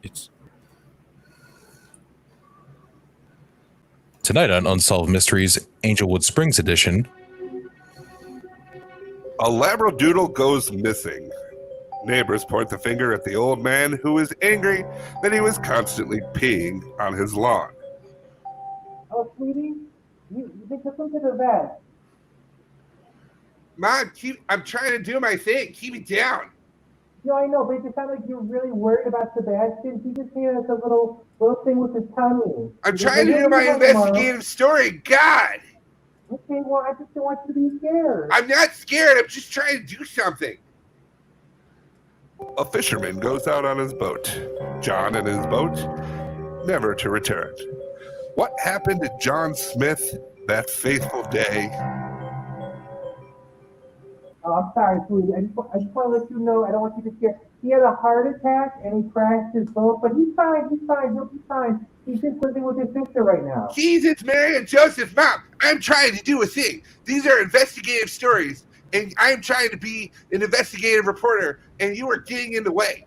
It's tonight on Unsolved Mysteries, Angelwood Springs edition. A Labradoodle goes missing. Neighbors point the finger at the old man who is angry that he was constantly peeing on his lawn. Oh, sweetie, they took him to the vet. Mom, I'm trying to do my thing. Keep me down. No, I know, but it just sounded like you were really worried about Sebastian. He just handed us a little thing with his tummy. I'm trying to do my investigative story. God! Okay, well, I just don't want you to be scared. I'm not scared. I'm just trying to do something. A fisherman goes out on his boat. John and his boat, never to return. What happened to John Smith that faithful day? Oh, I'm sorry, sweetie. I just want to let you know, I don't want you to scare. He had a heart attack and he crashed his boat, but he's fine. He'll be fine. He's just living with his sister right now. Jesus, Mary, and Joseph, Mom, I'm trying to do a thing. These are investigative stories, and I'm trying to be an investigative reporter, and you are getting in the way.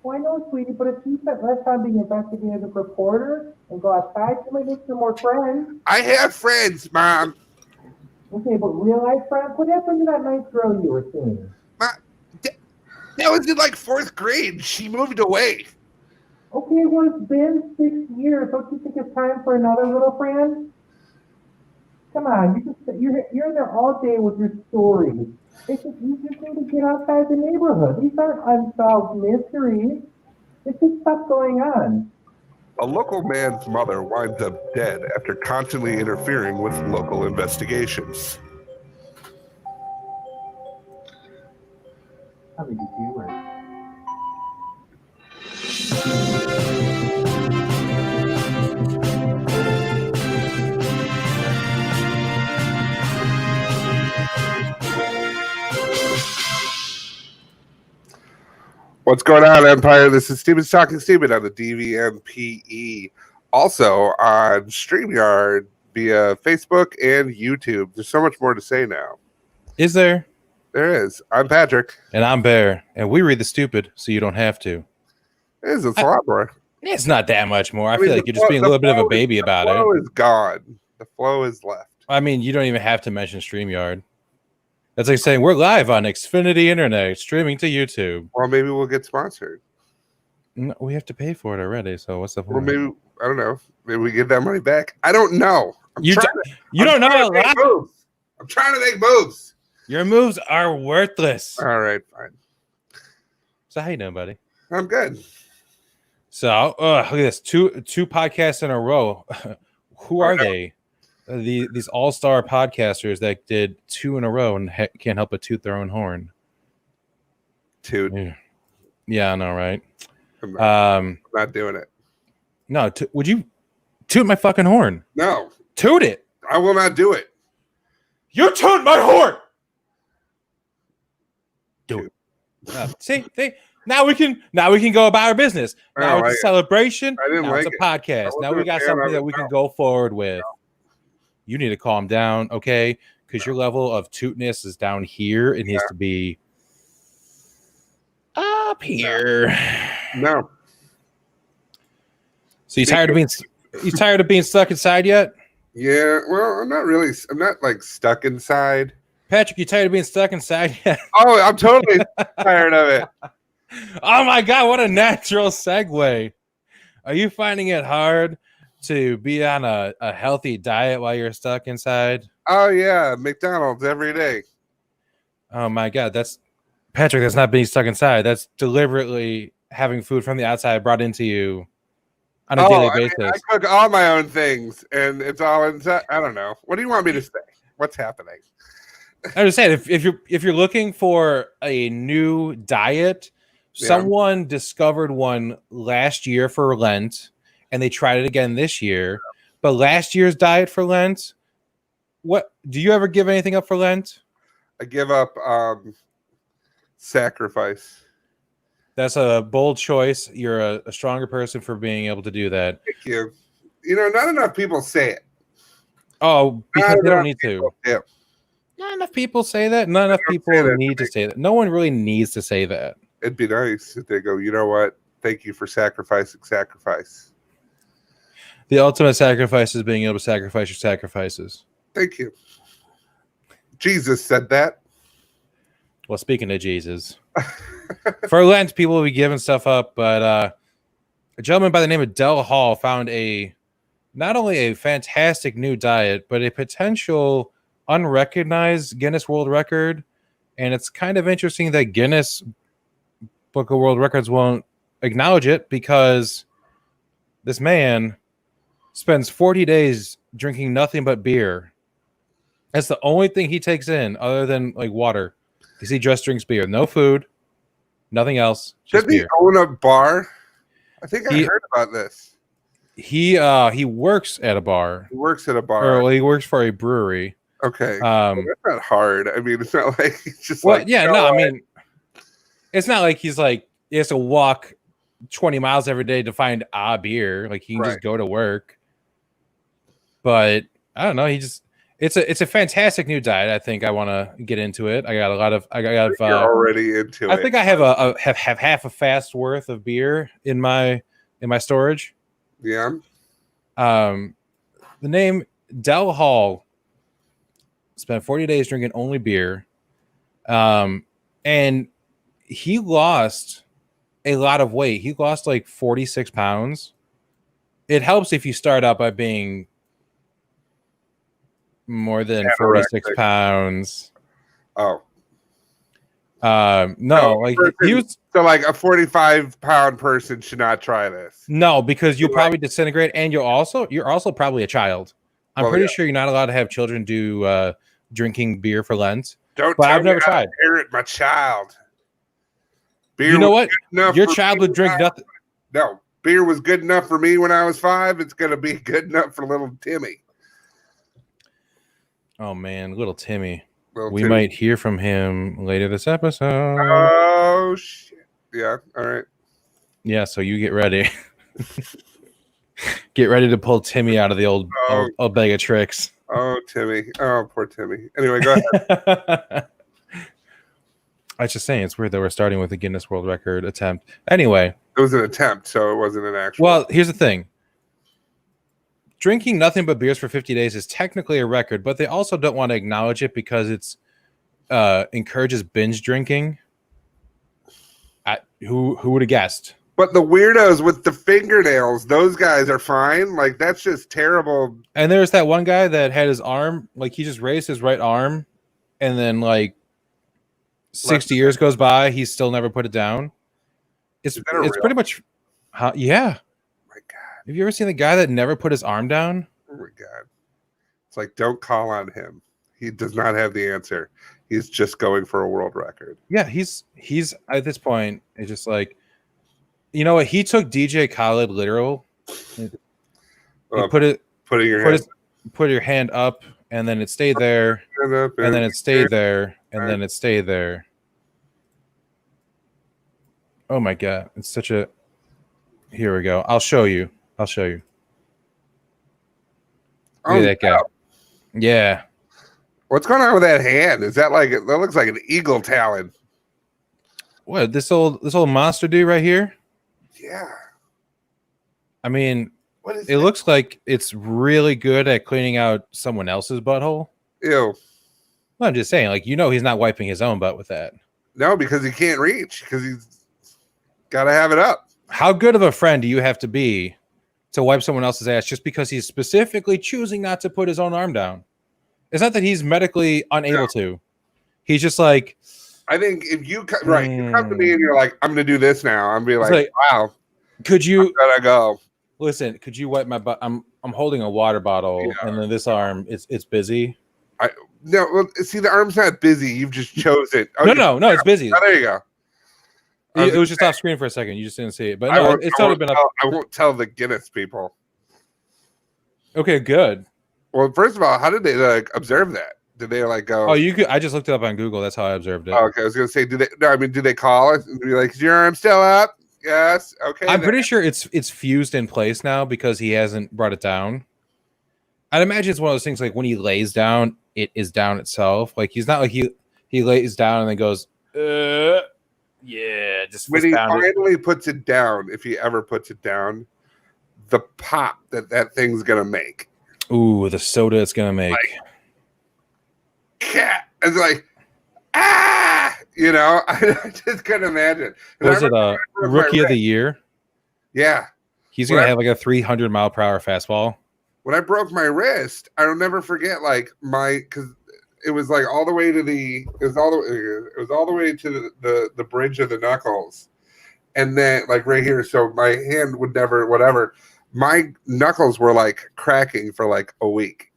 Well, I know, sweetie, but if you spent less time being an investigative reporter and go outside, you might make some more friends. I have friends, Mom. Okay, but real life friends? What happened to that nice girl you were seeing? That was in like 4th grade. She moved away. Okay, well, it's been 6 years. Don't you think it's time for another little friend? Come on, you're there all day with your stories. You just need to get outside the neighborhood. These aren't unsolved mysteries. There's just stuff going on. A local man's mother winds up dead after constantly interfering with local investigations. How did you do it? What's going on, Empire? This is Steven's Talking Steven on the DVMPE. Also on StreamYard via Facebook and YouTube. There's so much more to say now. Is there? There is. I'm Patrick. And I'm Bear. And we read the stupid, so you don't have to. It's a lot more. It's not that much more. I feel like you're just being a little bit of a baby about it. The flow is gone. The flow is left. I mean, you don't even have to mention StreamYard. That's like saying we're live on Xfinity Internet, streaming to YouTube. Well, maybe we'll get sponsored. No, we have to pay for it already, so what's the point? Or maybe, I don't know. Maybe we get that money back. I don't know. You don't know a lot. I'm trying to make moves. Your moves are worthless. All right, fine. So how you doing, buddy? I'm good. So, look at this. Two podcasts in a row. Who are they? These all-star podcasters that did 2 in a row and can't help but toot their own horn. Toot. Yeah, I know, right? I'm not doing it. No, would you toot my fucking horn? No. Toot it. I will not do it. You toot my horn. Do it. See, now we can go about our business. Now it's a celebration. Now it's a podcast. Now we got something that we can go forward with. You need to calm down, okay? Because your level of tootness is down here. It needs to be up here. No. So you tired of being stuck inside yet? Yeah. Well, I'm not like stuck inside. Patrick, you tired of being stuck inside yet? Oh, I'm totally tired of it. Oh my God, what a natural segue. Are you finding it hard to be on a healthy diet while you're stuck inside? Oh yeah, McDonald's every day. Oh my God, that's not being stuck inside. That's deliberately having food from the outside brought into you on a daily basis. I cook all my own things, and it's all inside. I don't know. What do you want me to say? What's happening? I was saying, if you're looking for a new diet, someone discovered one last year for Lent. And they tried it again this year. But last year's diet for Lent, what do you ever give anything up for Lent? I give up sacrifice. That's a bold choice. You're a stronger person for being able to do that. Thank you. You know, not enough people say it. Oh, because they don't need to. Yeah. Not enough people say that. Not enough people need to say that. No one really needs to say that. It'd be nice if they go, you know what? Thank you for sacrifice. The ultimate sacrifice is being able to sacrifice your sacrifices. Thank you. Jesus said that. Well, speaking of Jesus, for Lent, people will be giving stuff up, but a gentleman by the name of Del Hall found not only a fantastic new diet, but a potential unrecognized Guinness World Record. And it's kind of interesting that Guinness Book of World Records won't acknowledge it because this man spends 40 days drinking nothing but beer. That's the only thing he takes in other than like water. Because he just drinks beer. No food, nothing else. Just Didn't he beer. own a bar? I think I heard about this. He works at a bar. He works at a bar. Or he works for a brewery. Okay. Well, that's not hard. I mean, it's not like he's just I mean, it's not like he has to walk 20 miles every day to find a beer. Like he can just go to work. But I don't know. It's a fantastic new diet. I think I want to get into it. You're already into it. I think I have have half a fast worth of beer in my storage. Yeah. The name Del Hall spent 40 days drinking only beer. And he lost a lot of weight. He lost like 46 pounds. It helps if you start out by being more than 46 pounds. Oh. No, like he was so like a 45-pound person should not try this. No, because you'll probably disintegrate, and you're also probably a child. I'm pretty sure you're not allowed to have children do drinking beer for Lent. But I've never tried. Inherit my child. Beer, you know what? Your child would drink nothing. No, beer was good enough for me when I was 5. It's gonna be good enough for little Timmy. Oh man, little Timmy. We might hear from him later this episode. Oh shit! Yeah. All right. Yeah. So you get ready. Get ready to pull Timmy out of the old bag of tricks. Oh, Timmy. Oh, poor Timmy. Anyway, go ahead. I was just saying, it's weird that we're starting with a Guinness World Record attempt. Anyway. It was an attempt, so it wasn't an actual. Well, here's the thing. Drinking nothing but beers for 50 days is technically a record, but they also don't want to acknowledge it because it's encourages binge drinking. Who would have guessed? But the weirdos with the fingernails, those guys are fine. Like, that's just terrible. And there's that one guy that had his arm, like he just raised his right arm, and then like 60 years goes by, he's still never put it down. It's pretty much, yeah. Oh my God. Have you ever seen the guy that never put his arm down? Oh my God. It's like, don't call on him. He does not have the answer. He's just going for a world record. Yeah, he's at this point, it's just like, you know what? He took DJ Khaled literal. He put your hand up, and then it stayed there, and then it stayed there, and then it stayed there. Oh my God! It's such a. Here we go. I'll show you. Look at that guy. Yeah. What's going on with that hand? Is that that looks like an eagle talon? What, this old monster dude right here? Yeah. I mean, it looks like it's really good at cleaning out someone else's butthole. Ew. Well, I'm just saying, like, he's not wiping his own butt with that. No, because he can't reach, because he's got to have it up. How good of a friend do you have to be to wipe someone else's ass just because he's specifically choosing not to put his own arm down? It's not that he's medically unable to. He's just like, I think if you you come to me and you're like, I'm going to do this now. I'm be like, wow. Could you? I'm gonna go. Listen, could you wipe my butt? I'm holding a water bottle, and then this arm it's busy. No, well, see, the arm's not busy. You've just chosen. Oh, no, it's busy. Oh, there you go. It was just off screen for a second. You just didn't see it, but no, it's totally been up. I won't tell the Guinness people. Okay, good. Well, first of all, how did they observe that? Did they go? Oh, you could. I just looked it up on Google. That's how I observed it. Oh, okay, I was gonna say, do they call it and be like, is your arm still up? Yes. Okay. I'm pretty sure it's fused in place now because he hasn't brought it down. I'd imagine it's one of those things like when he lays down, it is down itself. Like he's not like he lays down and then goes. Yeah, just when fist he pounded. finally puts it down, if he ever puts it down, the pop that thing's gonna make. Ooh, the soda it's gonna make. Cat. It's like, ah, you know, I just couldn't imagine. Was it a rookie of the year? Yeah. He's gonna have like a 300 mile per hour fastball. When I broke my wrist, I'll never forget because it was like all the way to it was all the way to the bridge of the knuckles, and then like right here. So my hand would never whatever. My knuckles were like cracking for like a week.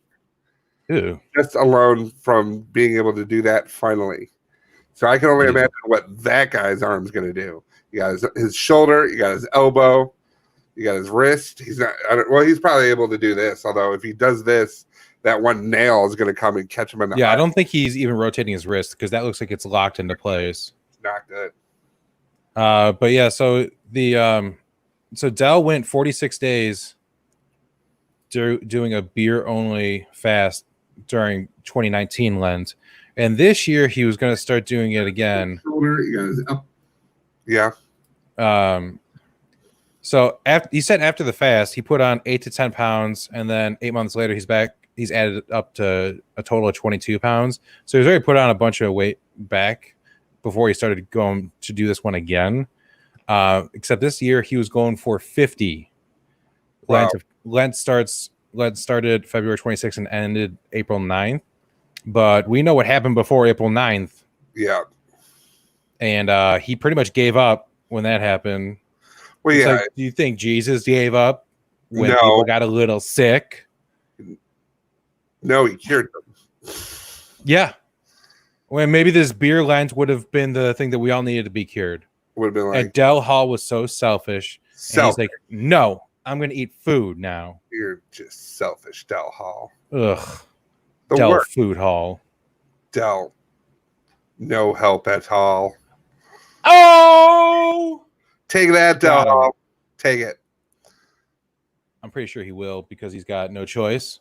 Ew. Just alone from being able to do that finally. So I can only imagine what that guy's arm's going to do. You got his shoulder, you got his elbow, you got his wrist. He's probably able to do this. Although if he does this, that one nail is going to come and catch him in the eye. I don't think he's even rotating his wrist because that looks like it's locked into place. It's not good. But yeah, so so Dell went 46 days doing a beer only fast during 2019 Lent, and this year he was going to start doing it again. Yeah. So after the fast, he put on 8 to 10 pounds, and then 8 months later, he's back. He's added up to a total of 22 pounds. So he's already put on a bunch of weight back before he started going to do this one again. Except this year, he was going for 50. Wow. Lent started February 26th and ended April 9th. But we know what happened before April 9th. Yeah. And he pretty much gave up when that happened. Well, yeah. Like, do you think Jesus gave up when people got a little sick? No, he cured them. Yeah. Well, maybe this beer Lent would have been the thing that we all needed to be cured. Would have been like, and Del Hall was so selfish. And he's like, no, I'm going to eat food now. You're just selfish, Del Hall. Ugh. Del Food Hall. Del. No help at all. Oh! Take that, Del Hall. Take it. I'm pretty sure he will because he's got no choice.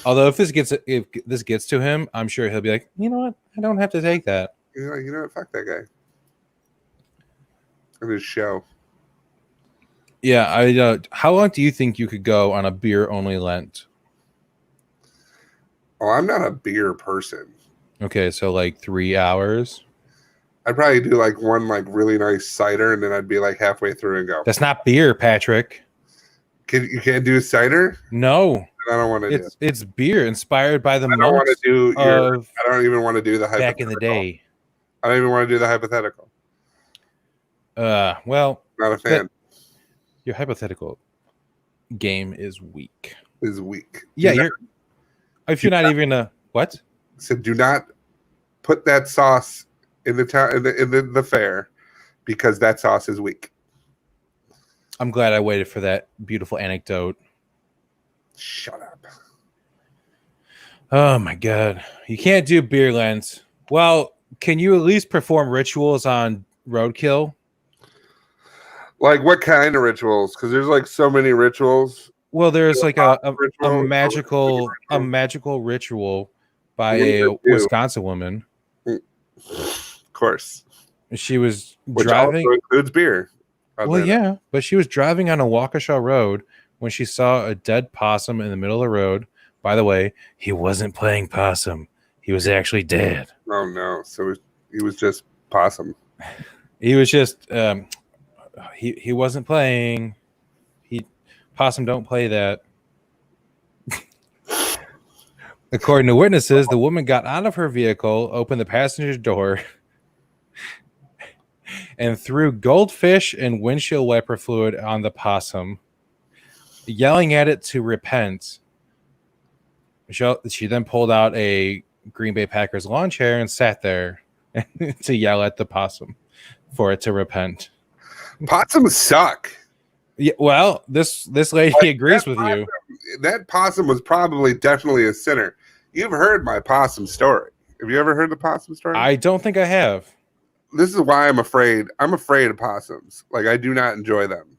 Although if this gets to him, I'm sure he'll be like, you know what? I don't have to take that. You know what? Fuck that guy. In his show. Yeah, how long do you think you could go on a beer only Lent? Oh, I'm not a beer person. Okay, so like 3 hours. I'd probably do like one like really nice cider, and then I'd be like halfway through and go. That's not beer, Patrick. You can't do cider? No. I don't want to do it. It's beer inspired by the monks. I don't even want to do the hypothetical. Back in the day. I don't even want to do the hypothetical. Well, not a fan. Your hypothetical game is weak. Yeah, if you're not even a what? So do not put that sauce in the fair because that sauce is weak. I'm glad I waited for that beautiful anecdote. Shut up. Oh my god. You can't do beer Lent. Well, can you at least perform rituals on roadkill? Like what kind of rituals? Because there's like so many rituals. Well, there's like a magical ritual by a Wisconsin woman. Of course. She was driving. Also includes beer. Well, yeah, but she was driving on a Waukesha road when she saw a dead possum in the middle of the road. By the way, he wasn't playing possum. He was actually dead. Oh, no. So he was just possum. He was just, he wasn't playing. Possum don't play that. According to witnesses, the woman got out of her vehicle, opened the passenger door, and threw goldfish and windshield wiper fluid on the possum, yelling at it to repent. She then pulled out a Green Bay Packers lawn chair and sat there to yell at the possum for it to repent. Possums suck. Yeah, well, this lady agrees with you. That possum was definitely a sinner. You've heard my possum story. Have you ever heard the possum story? I don't think I have. This is why I'm afraid. I'm afraid of possums. Like, I do not enjoy them.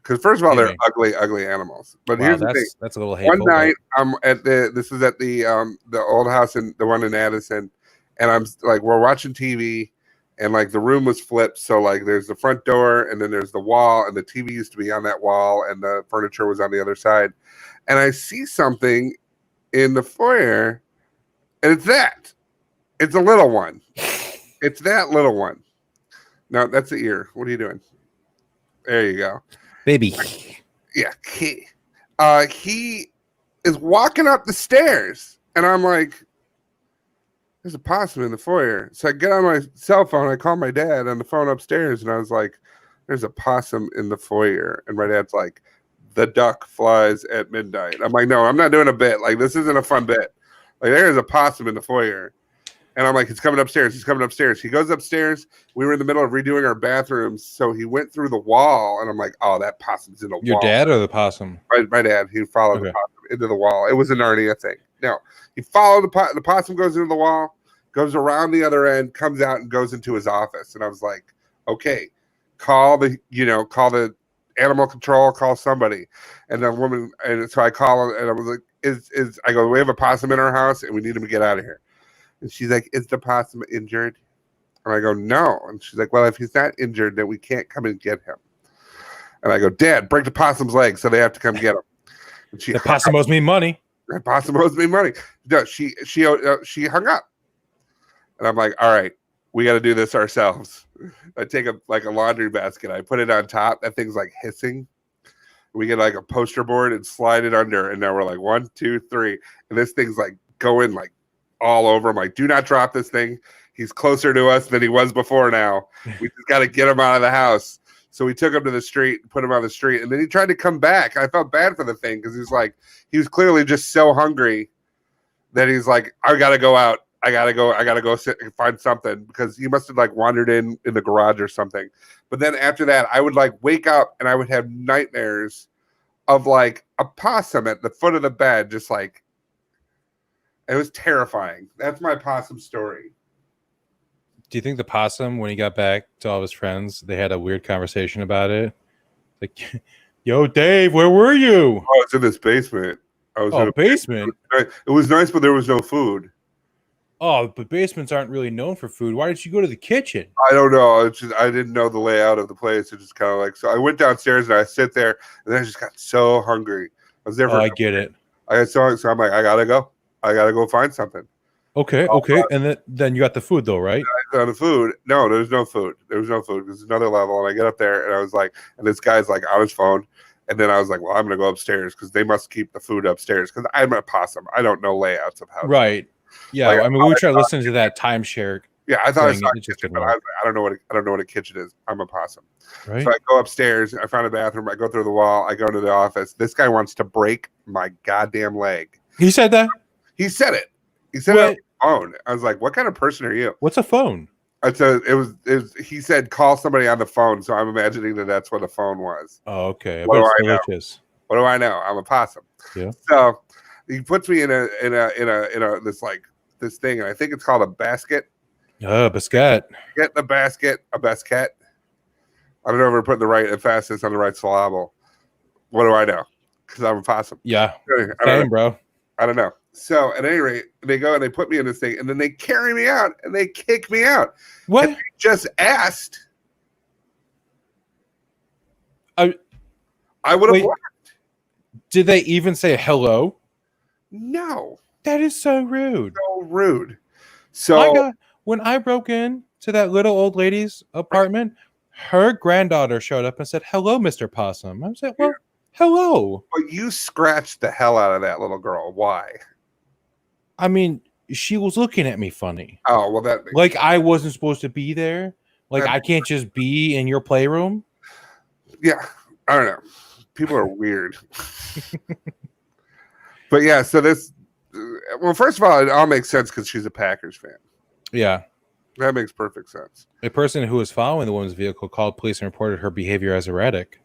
Because first of all, they're ugly, ugly animals. But here's the thing. That's a little hateful. One night, I'm at this is at the old house, the one in Addison, and I'm like, we're watching TV, and like the room was flipped. So like there's the front door, and then there's the wall, and the TV used to be on that wall, and the furniture was on the other side. And I see something in the foyer, and it's that. It's a little one. It's that little one. No, that's the ear. What are you doing? There you go. Baby. Yeah. He is walking up the stairs, and I'm like, there's a possum in the foyer. So I get on my cell phone. I call my dad on the phone upstairs, and I was like, there's a possum in the foyer. And my dad's like, the duck flies at midnight. I'm like, no, I'm not doing a bit. Like, this isn't a fun bit. Like, there's a possum in the foyer. And I'm like, he's coming upstairs. He's coming upstairs. He goes upstairs. We were in the middle of redoing our bathrooms. So he went through the wall. And I'm like, oh, that possum's in the wall. Your dad or the possum? My dad. He followed the possum into the wall. It was a Narnia thing. No, he followed the possum, goes into the wall, goes around the other end, comes out and goes into his office. And I was like, okay, call the animal control, call somebody. And the woman, and so I call her, and I was like, I go, we have a possum in our house and we need him to get out of here. And she's like, is the possum injured? And I go, no. And she's like, well, if he's not injured, then we can't come and get him. And I go, Dad, break the possum's leg, so they have to come get him. And the possum owes me money. The possum owes me money. No, she hung up. And I'm like, all right, we got to do this ourselves. I take a laundry basket. I put it on top. That thing's like hissing. We get like a poster board and slide it under. And now we're like 1, 2, 3. And this thing's like going like all over. I'm like, do not drop this thing. He's closer to us than he was before now. We just got to get him out of the house. So we took him to the street, put him on the street. And then he tried to come back. I felt bad for the thing because he was clearly just so hungry that he's like, I got to go out. I gotta go sit and find something, because he must have like wandered in the garage or something. But then after that, I would like wake up and I would have nightmares of like a possum at the foot of the bed, just like, it was terrifying. That's my possum story. Do you think the possum, when he got back to all of his friends, they had a weird conversation about it? Like, yo, Dave, where were you? Oh, it's in this basement. I was in a basement. It was nice, but there was no food. Oh, but basements aren't really known for food. Why did you go to the kitchen? I don't know. It's just, I didn't know the layout of the place. It just kind of like, so I went downstairs and I sit there, and then I just got so hungry. I was there for. I get it. So I'm like, I gotta go find something. Okay. And then you got the food though, right? I got the food. No, there's no food. There's another level, and I get up there, and I was like, and this guy's like on his phone. And then I was like, well, I'm gonna go upstairs because they must keep the food upstairs, because I'm a possum. I don't know layouts of houses. Right. Yeah, like, I mean, we tried listening to that timeshare. Yeah, I thought I saw a kitchen, but I don't know what a kitchen is. I'm a possum. Right. So I go upstairs. I found a bathroom. I go through the wall. I go to the office. This guy wants to break my goddamn leg. He said that? He said it. He said it on the phone. I was like, what kind of person are you? What's a phone? He said, call somebody on the phone. So I'm imagining that's what the phone was. Oh, okay. What do I know? What do I know? I'm a possum. Yeah. So he puts me in this thing, and I think it's called a basket. Oh, basket. Get the basket, a basket. I don't know if we're putting the right emphasis on the right syllable. What do I know? Because I'm a possum. Yeah. Same, bro. I don't know. So at any rate, they go and they put me in this thing, and then they carry me out and they kick me out. What? And they just asked. I would have left. Did they even say hello? No. That is so rude. So rude. So when I broke in to that little old lady's apartment, her granddaughter showed up and said, hello, Mr. Possum. I was like, well, hello. But you scratched the hell out of that little girl. Why? I mean, she was looking at me funny. Oh, well, that makes like sense. I wasn't supposed to be there. Like I can't just be in your playroom. Yeah. I don't know. People are weird. But yeah, so this, well, first of all, it all makes sense because she's a Packers fan. Yeah. That makes perfect sense. A person who was following the woman's vehicle called police and reported her behavior as erratic.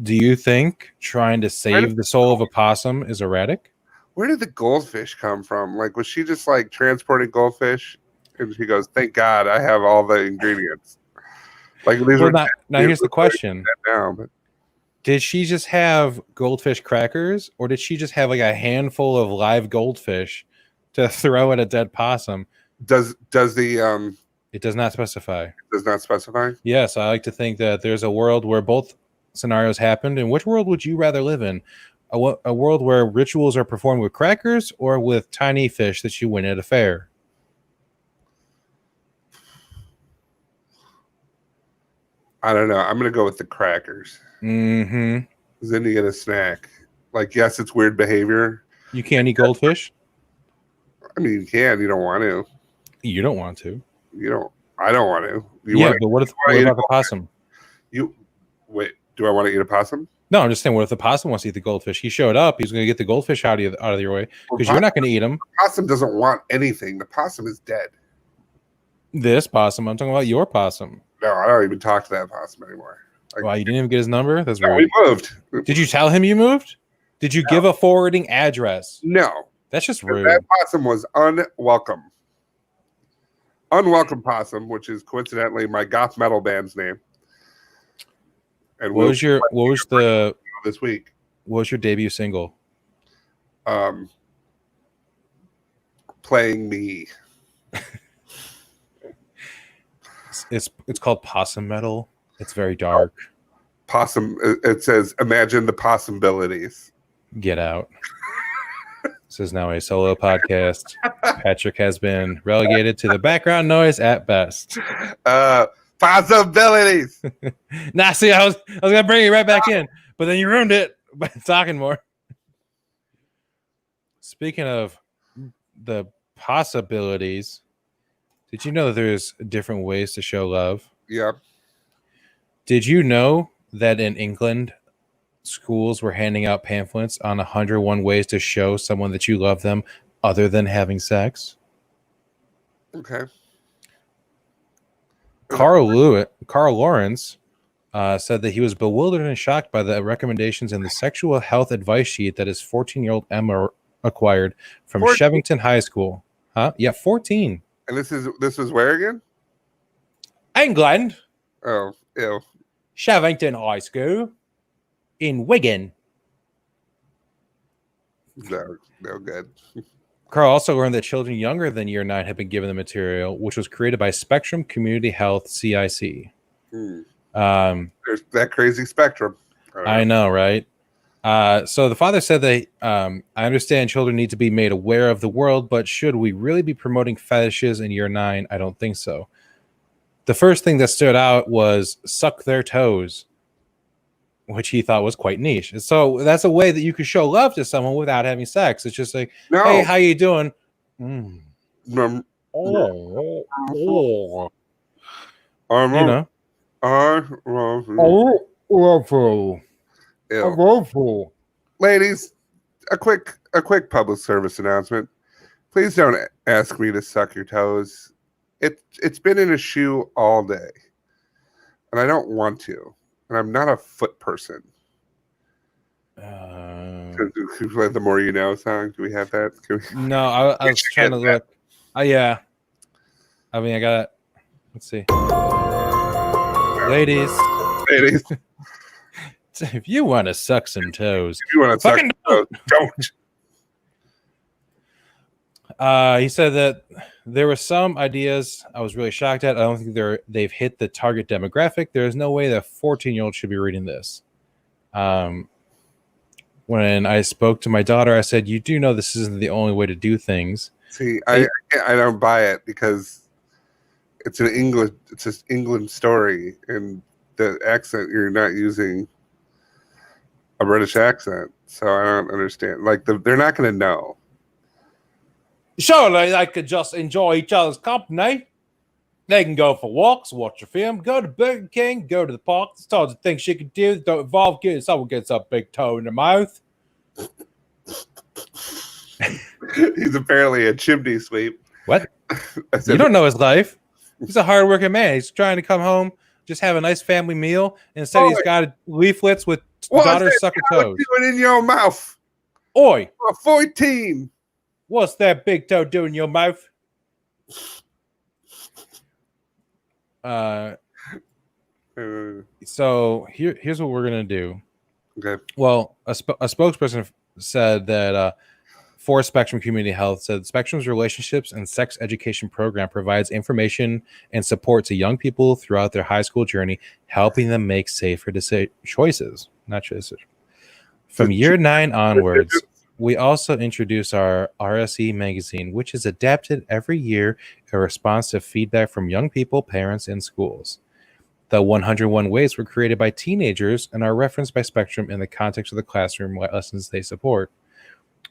Do you think trying to save the soul of a possum is erratic? Where did the goldfish come from? Like, was she just like transporting goldfish? And she goes, thank God I have all the ingredients. Like, these now here's the question. But did she just have goldfish crackers, or did she just have like a handful of live goldfish to throw at a dead possum? Does the It does not specify. It does not specify? Yes, I like to think that there's a world where both scenarios happened. And which world would you rather live in? A world where rituals are performed with crackers or with tiny fish that you win at a fair? I don't know. I'm going to go with the crackers. Mm-hmm. Because then you get a snack. Like, yes, it's weird behavior. You can't eat goldfish? I mean, you can. You don't want to. You don't want to. You don't. I don't want to. But what about the possum? Wait. Do I want to eat a possum? No, I'm just saying. What if the possum wants to eat the goldfish? He showed up. He's going to get the goldfish out of your way because you're not going to eat him. The possum doesn't want anything. The possum is dead. This possum. I'm talking about your possum. No, I don't even talk to that possum anymore. Wow, you didn't even get his number? That's no, rude. we moved. Did you tell him you moved? Did you give a forwarding address? No. That's just rude. That possum was unwelcome. Unwelcome Possum, which is coincidentally my goth metal band's name. And what was this week? What was your debut single? Playing Me. It's called Possum Metal. It's very dark. Possum. It says, "Imagine the possibilities." Get out. This is now a solo podcast. Patrick has been relegated to the background noise at best. Possibilities. Nah, see, I was gonna bring you right back in, but then you ruined it by talking more. Speaking of the possibilities, did you know that there's different ways to show love? Yeah. Did you know that in England, schools were handing out pamphlets on 101 ways to show someone that you love them other than having sex? Okay. Carl Lawrence said that he was bewildered and shocked by the recommendations in the sexual health advice sheet that his 14-year-old Emma acquired from 14? Shevington High School. Huh? Yeah, 14. And this was where again? England. Oh, ew. Shevington High School in Wigan. No good. Carl also learned that children younger than year 9 had been given the material, which was created by Spectrum Community Health CIC. There's that crazy spectrum. I know, right? So the father said that I understand children need to be made aware of the world, but should we really be promoting fetishes in year 9? I don't think so. The first thing that stood out was suck their toes, which he thought was quite niche. So that's a way that you could show love to someone without having sex. It's just like, hey, how you doing? You know. Ladies, a quick public service announcement. Please don't ask me to suck your toes. It's been in a shoe all day, and I don't want to. And I'm not a foot person. Like the More You Know song. Do we have that? No, I was trying to look. Yeah. I mean, I got it. Let's see. Ladies. If you want to suck some toes, if you want to suck some toes, don't. He said that there were some ideas I was really shocked at. I don't think they've hit the target demographic. There is no way that a 14-year-old should be reading this. When I spoke to my daughter, I said, "You do know this isn't the only way to do things." See, I don't buy it because it's an England story, and the accent, you're not using a British accent, so I don't understand. Like they're not going to know. Surely they could just enjoy each other's company. They can go for walks, watch a film, go to Burger King, go to the park. There's tons of things she can do that don't involve getting someone gets a big toe in their mouth. He's apparently a chimney sweep. What? You don't know his life. He's a hardworking man. He's trying to come home, just have a nice family meal. And instead, he's got leaflets with daughters sucking toes. Doing in your mouth? Oi. 14. What's that big toe doing in your mouth? So here's what we're gonna do. Okay. Well, a spokesperson said that for Spectrum Community Health said Spectrum's relationships and sex education program provides information and support to young people throughout their high school journey, helping them make safer choices, not choices. From year 9 onwards, we also introduce our RSE magazine, which is adapted every year in response to feedback from young people, parents, and schools. The 101 Ways were created by teenagers and are referenced by Spectrum in the context of the classroom lessons they support.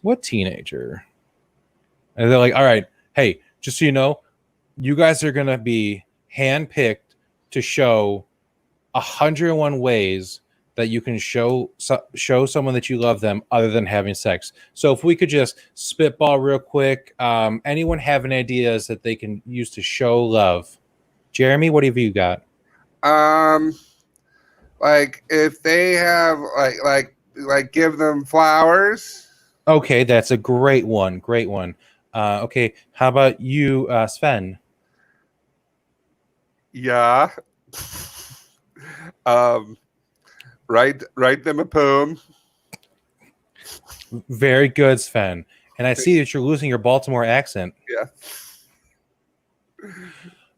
What teenager? And they're like, all right, hey, just so you know, you guys are going to be handpicked to show 101 ways that you can show someone that you love them other than having sex. So if we could just spitball real quick, anyone have any ideas that they can use to show love? Jeremy, what have you got? Like if they have like give them flowers. Okay, that's a great one. Great one. Okay, how about you, Sven? Yeah. Write them a poem. Very good, Sven. And I see that you're losing your Baltimore accent. Yeah.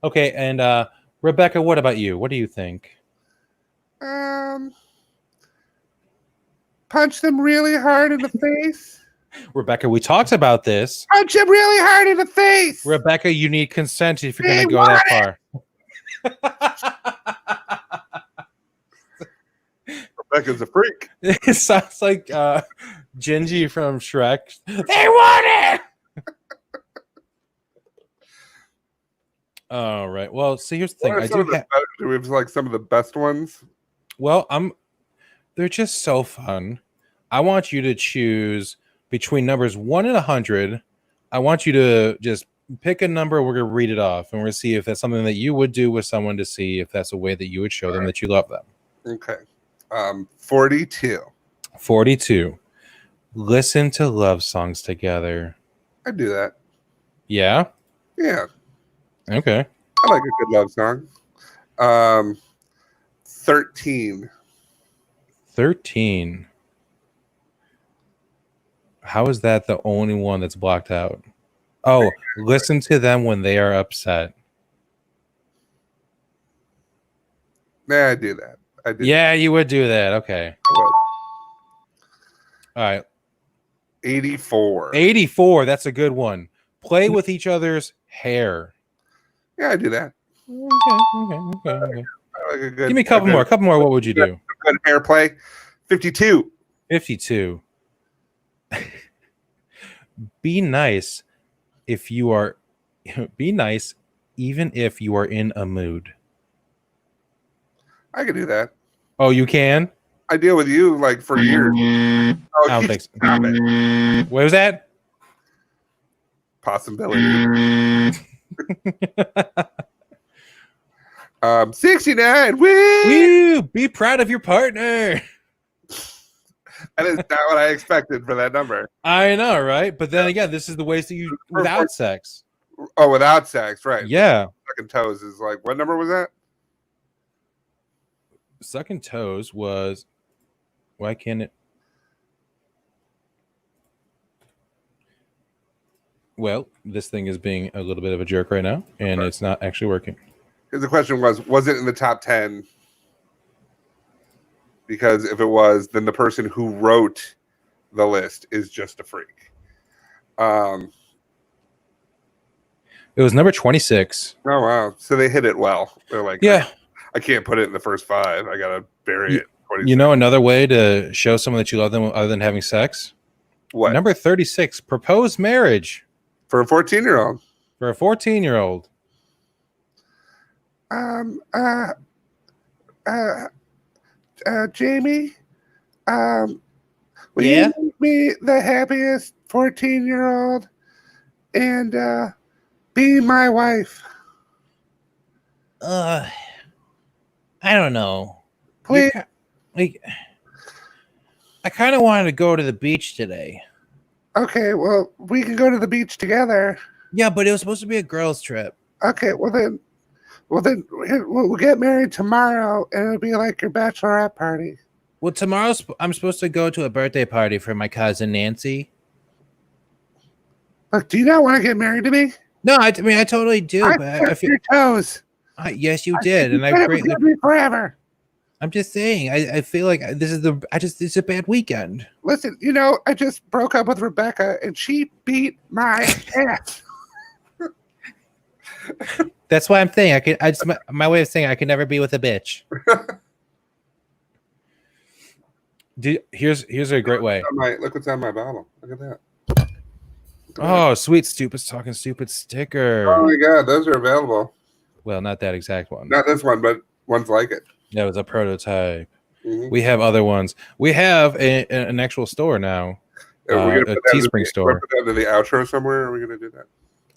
Okay, and Rebecca, what about you? What do you think? Punch them really hard in the face. Rebecca, we talked about this. Punch them really hard in the face. Rebecca, you need consent if you're going to go that far. Rebecca's a freak. It sounds like Gingy from Shrek. They want it! All right. Well, see, here's the thing. Do we have like some of the best ones? Well, they're just so fun. I want you to choose between numbers 1 and 100. I want you to just pick a number. We're going to read it off, and we're going to see if that's something that you would do with someone to see if that's a way that you would show them that you love them. Okay. 42. 42. Listen to love songs together. I do that. Yeah? Yeah. Okay. I like a good love song. 13. 13. How is that the only one that's blocked out? Oh, listen to them when they are upset. Yeah, I do that. Yeah, you would do that. Okay. All right. 84. 84. That's a good one. Play with each other's hair. Yeah, I do that. Okay. Like a good, give me a couple more. What would you do? Good hair play. 52. 52. Be nice if you are. Be nice even if you are in a mood. I can do that. Oh, you can? I deal with you like for years. I don't think so. What was that? Possibility. 69. Woo! Be proud of your partner. That is not what I expected for that number. I know, right? But then again, this is the ways that you without sex. Oh, without sex, right? Yeah. Sucking toes is like, what number was that? Sucking toes was. Why can't it? Well, this thing is being a little bit of a jerk right now, and it's not actually working. The question was it in the top 10? Because if it was, then the person who wrote the list is just a freak. It was number 26. Oh, wow. So they hit it well. They're like, yeah, I can't put it in the first 5. I got to bury it. 26. You know another way to show someone that you love them other than having sex? What? Number 36, propose marriage. For a 14-year-old. For a 14-year-old. Jamie, will you make me the happiest 14-year-old and be my wife? I don't know. Please. I kind of wanted to go to the beach today. Okay, well, we can go to the beach together. Yeah, but it was supposed to be a girls' trip. Okay, well then we'll get married tomorrow, and it'll be like your bachelorette party. Well, tomorrow I'm supposed to go to a birthday party for my cousin Nancy. Look, do you not want to get married to me? No, I mean I totally do, I but I feel your toes. yes, you did, and I greatly. Forever. I'm just saying, I feel like it's a bad weekend. Listen, you know, I just broke up with Rebecca, and she beat my ass. That's why I'm saying my way of saying I can never be with a bitch. Here's a great way. Look what's on my bottle. Look at that. Oh, sweet stupid talking stupid sticker. Oh my god, those are available. Well, not that exact one. Not this one, but ones like it. That was a prototype. We have other ones. We have an actual store now. A Teespring store. Put that in the outro somewhere. Are we going to do that?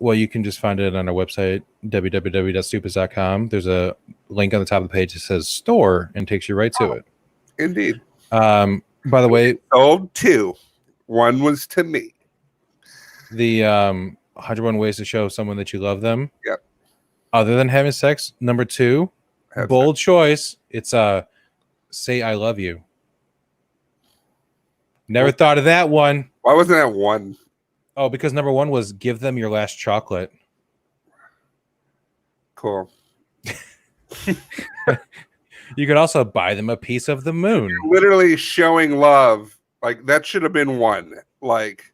Well, you can just find it on our website, www.stupids.com. There's a link on the top of the page that says store and takes you right to it. Indeed. By the way, sold 2. One was to me. The 101 ways to show someone that you love them. Yep. Other than having sex, number 2, bold choice. It's say I love you. Never thought of that one. Why wasn't that 1? Oh, because number 1 was give them your last chocolate. Cool. You could also buy them a piece of the moon. You're literally showing love. Like, that should have been 1. Like,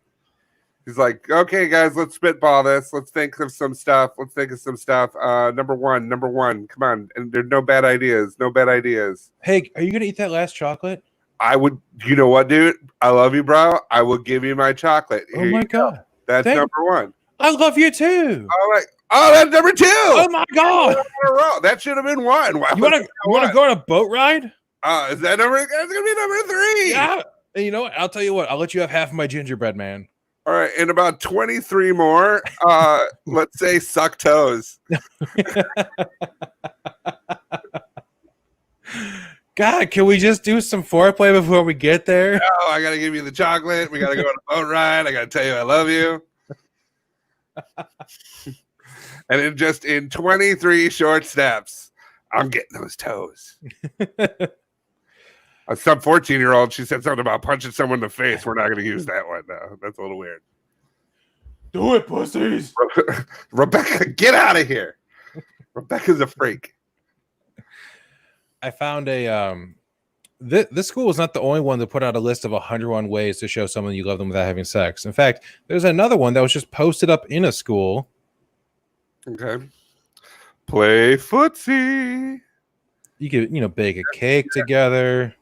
he's like, okay, guys, let's spitball this. Let's think of some stuff. Number one. Come on. And there's no bad ideas. Hey, are you going to eat that last chocolate? I would. You know what, dude? I love you, bro. I will give you my chocolate. Here oh, my God. That's number 1. I love you, too. All right. Oh, that's number 2. Oh, my God. That should have been 1. You want to go on a boat ride? Is that number? That's going to be number 3. Yeah. And you know what? I'll tell you what. I'll let you have half of my gingerbread man. All right, in about 23 more, let's say suck toes. God, can we just do some foreplay before we get there? No, I got to give you the chocolate. We got to go on a boat ride. I got to tell you I love you. And in 23 short steps, I'm getting those toes. Some 14-year-old, she said something about punching someone in the face. We're not going to use that one, though. That's a little weird. Do it, pussies. Rebecca, get out of here. Rebecca's a freak. I found this school was not the only one that put out a list of 101 ways to show someone you love them without having sex. In fact, there's another one that was just posted up in a school. Okay. Play footsie. You could, bake a cake together.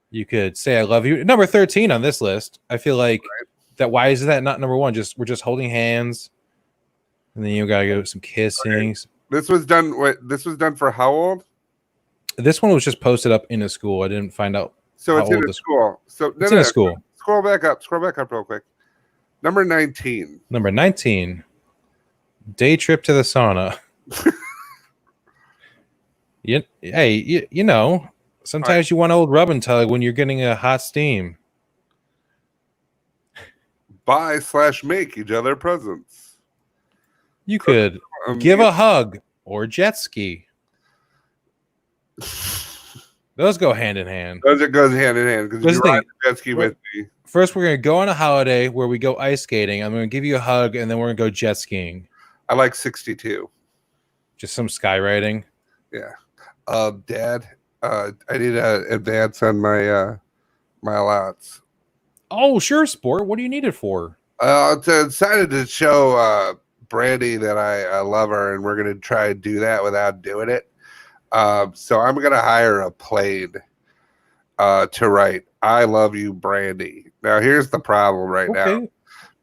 You could say I love you. Number 13 on this list. I feel like that. Why is that not number 1? We're just holding hands, and then you gotta go some kissing. Okay. This was done. This was done for how old? This one was just posted up in a school. I didn't find out. So it's in a school. So it's in a school. Scroll back up. Scroll back up real quick. Number 19. Number 19. Day trip to the sauna. You know, sometimes you want old rub and tug when you're getting a hot steam. Buy/make each other presents. You could give a hug or jet ski. Those go hand in hand. Those goes hand in hand because you ride the jet ski with me. First, we're gonna go on a holiday where we go ice skating. I'm gonna give you a hug, and then we're gonna go jet skiing. I like 62. Just some skywriting. Yeah. Dad, I need an advance on my my allowance. Oh, sure, sport. What do you need it for? Decided to show Brandy that I love her, and we're gonna try and do that without doing it. So I'm gonna hire a plane to write "I love you, Brandy." Now, here's the problem right now.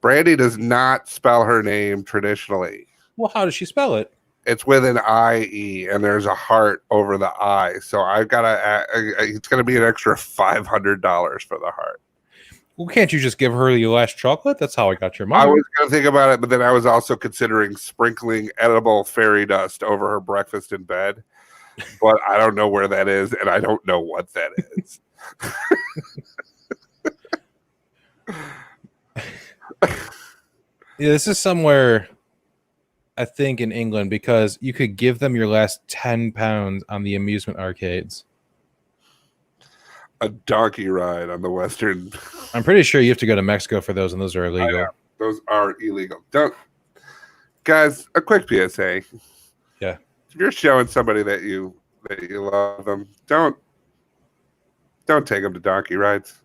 Brandy does not spell her name traditionally. Well, how does she spell it? It's with an IE, and there's a heart over the I. So I've got to. It's going to be an extra $500 for the heart. Well, can't you just give her your last chocolate? That's how I got your money. I was going to think about it, but then I was also considering sprinkling edible fairy dust over her breakfast in bed. But I don't know where that is, and I don't know what that is. Yeah, this is somewhere, I think, in England, because you could give them your last £10 on the amusement arcades. A donkey ride on the Western. I'm pretty sure you have to go to Mexico for those, and those are illegal. Those are illegal. Don't, guys. A quick PSA. Yeah. If you're showing somebody that you love them, don't take them to donkey rides.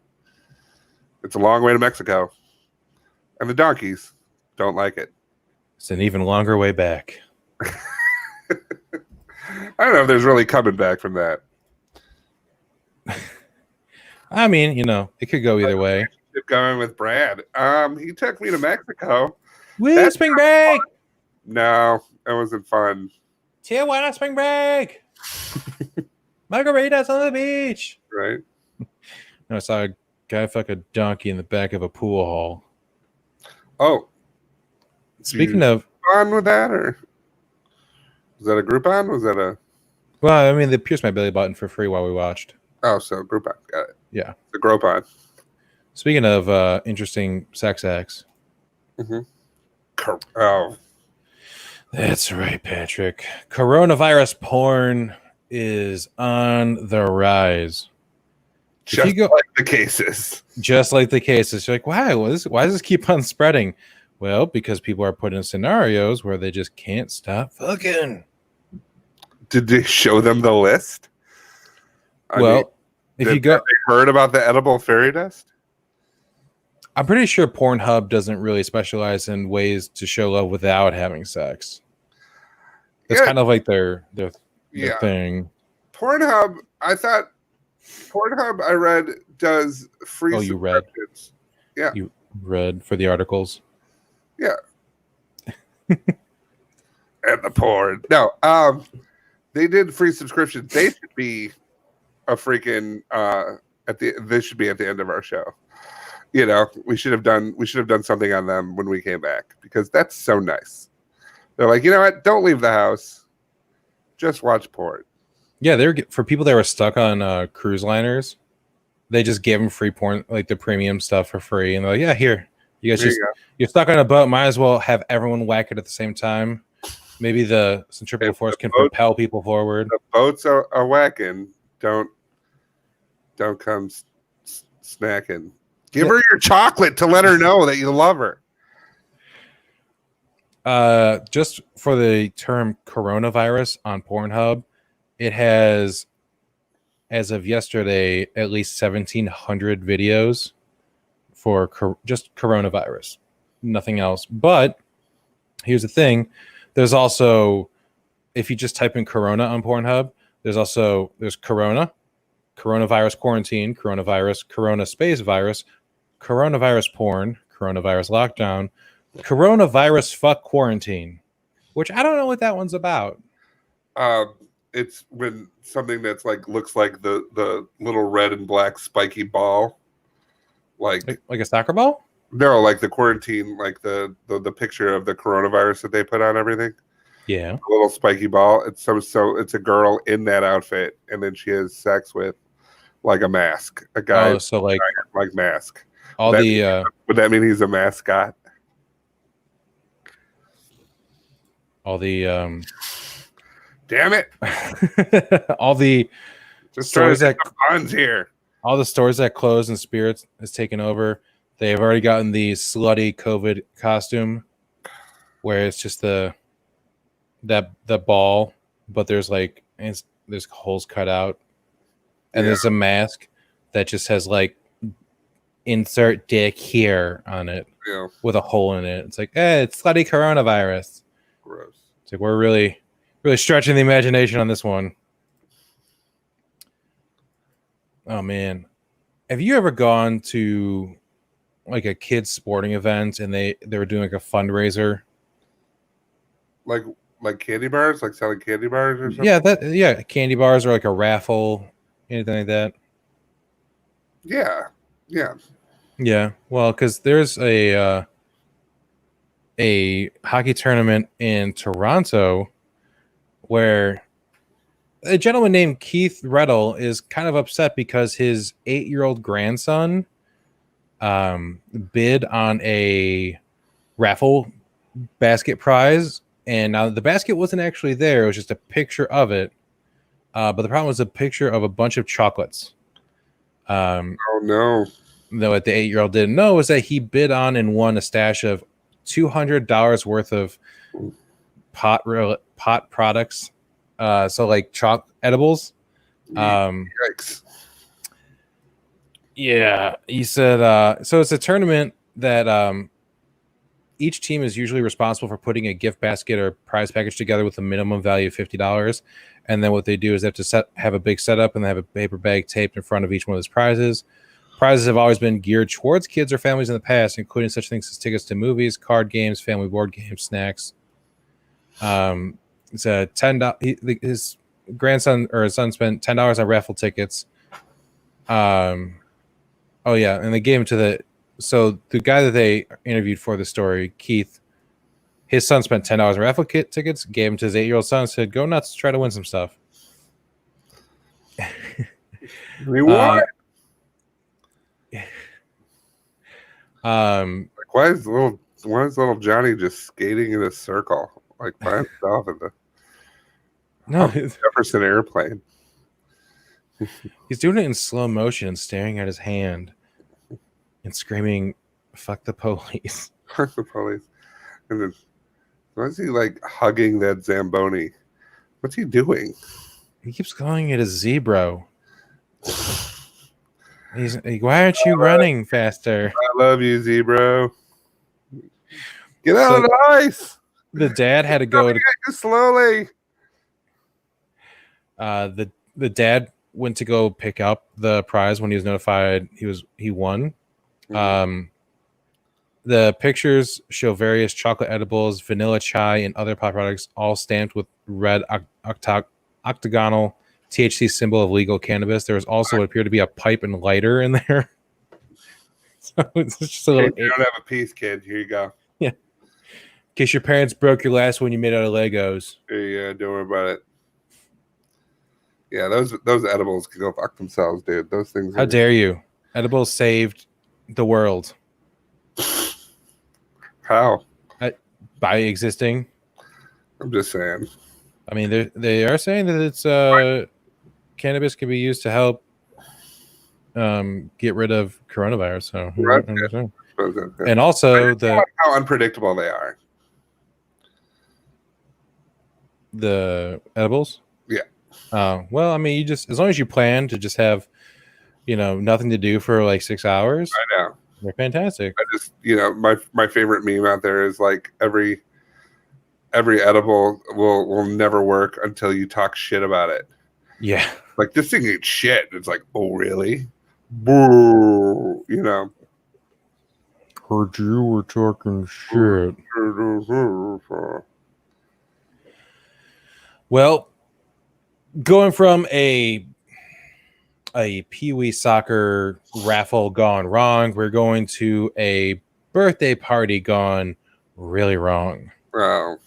It's a long way to Mexico, and the donkeys don't like it. It's an even longer way back. I don't know if there's really coming back from that. I mean, it could go either way. Keep going with Brad. He took me to Mexico. Woo, spring break! No, it wasn't fun. Tijuana spring break! Margaritas on the beach! Right? I saw a guy fuck a donkey in the back of a pool hall. Oh. Speaking of... on with that, or was that a Groupon? Was that a... Well, I mean, they pierced my belly button for free while we watched. Oh, so Groupon. Got it. Yeah. The Groupon. Speaking of interesting sex acts. Mm-hmm. Oh. That's right, Patrick. Coronavirus porn is on the rise. Just like the cases. Just like the cases. You're like, why does this keep on spreading? Well, because people are put in scenarios where they just can't stop fucking. Did they show them the list? If you go, have they heard about the edible fairy dust? I'm pretty sure Pornhub doesn't really specialize in ways to show love without having sex. It's kind of like their thing. Pornhub, I read, does free you read? Yeah. You read for the articles? Yeah. And the porn. No, they did free subscription. They should be a freaking this should be at the end of our show. We should have done something on them when we came back, because that's so nice. They're like, you know what? Don't leave the house. Just watch porn. Yeah, they're for people that were stuck on cruise liners. They just gave them free porn, like the premium stuff, for free, and they're like, yeah, here, you guys you're stuck on a boat. Might as well have everyone whack it at the same time. Maybe the centripetal force can propel people forward. The boats are whacking. Don't come snacking. Give her your chocolate to let her know that you love her. Just for the term coronavirus on Pornhub, it has, as of yesterday, at least 1,700 videos for just coronavirus. Nothing else. But here's the thing. There's also, if you just type in Corona on Pornhub, there's Corona, coronavirus quarantine, coronavirus, corona space virus, coronavirus porn, coronavirus lockdown, coronavirus fuck quarantine, which I don't know what that one's about. It's when something that's looks like the little red and black spiky ball, like a soccer ball. No, like the quarantine, like the picture of the coronavirus that they put on everything. Yeah, a little spiky ball. It's so it's a girl in that outfit, and then she has sex with like a mask, a guy. Oh, so like mask. Would that mean he's a mascot? Damn it! all the just stores that puns here. All the stores that closed and Spirits has taken over. They have already gotten the slutty COVID costume, where it's just the ball, but there's there's holes cut out, and there's a mask that just has insert dick here on it with a hole in it. It's like, it's slutty coronavirus. Gross. It's like we're really stretching the imagination on this one. Oh man, have you ever gone to a kids sporting event and they were doing a fundraiser? Like candy bars, like selling candy bars or something? Yeah, candy bars or a raffle, anything like that. Yeah. Well, because there's a hockey tournament in Toronto where a gentleman named Keith Reddle is kind of upset because his 8-year-old grandson bid on a raffle basket prize, and now the basket wasn't actually there. It was just a picture of it. But the problem was a picture of a bunch of chocolates. Oh no. though what the 8-year-old didn't know was that he bid on and won a stash of $200 worth of pot products. So like chalk edibles. Yikes. Yeah, he said. So it's a tournament that each team is usually responsible for putting a gift basket or prize package together with a minimum value of $50. And then what they do is they have to have a big setup, and they have a paper bag taped in front of each one of those prizes. Prizes have always been geared towards kids or families in the past, including such things as tickets to movies, card games, family board games, snacks. It's a $10. His grandson or his son spent $10 on raffle tickets. Oh yeah, and they gave him to the guy that they interviewed for the story, Keith. His son spent $10 on raffle tickets, gave him to his 8-year-old son, and said, "Go nuts, try to win some stuff." We won. Like, why is little Johnny just skating in a circle like by himself in the Jefferson airplane? He's doing it in slow motion and staring at his hand and screaming, "Fuck the police." Fuck the police. And then why is he like hugging that Zamboni? What's he doing? He keeps calling it a zebra. He's like, "Why aren't you running faster?" I love you, zebra. Get out of the ice. The dad had to go slowly. The dad went to go pick up the prize when he was notified he won. Mm-hmm. The pictures show various chocolate edibles, vanilla chai, and other pop products, all stamped with red octagonal THC symbol of legal cannabis. There was also what appeared to be a pipe and lighter in there. So it's just a little. You don't have a piece, kid. Here you go. Yeah. In case your parents broke your last one you made out of Legos. Yeah, don't worry about it. Yeah, those edibles can go fuck themselves, dude. Those things. How dare you? Edibles saved the world. How? By existing. I'm just saying. I mean, they are saying that it's cannabis can be used to help get rid of coronavirus. So, right. And also how unpredictable they are. The edibles. Yeah. Well, I mean, you just as long as you plan to just have, nothing to do for like 6 hours. I know. They're fantastic. I just, my favorite meme out there is like every edible will never work until you talk shit about it. Yeah. Like this thing ain't shit. It's like, oh really? Boo, Heard you were talking shit. Well, going from a Pee-wee soccer raffle gone wrong, we're going to a birthday party gone really wrong. Wow.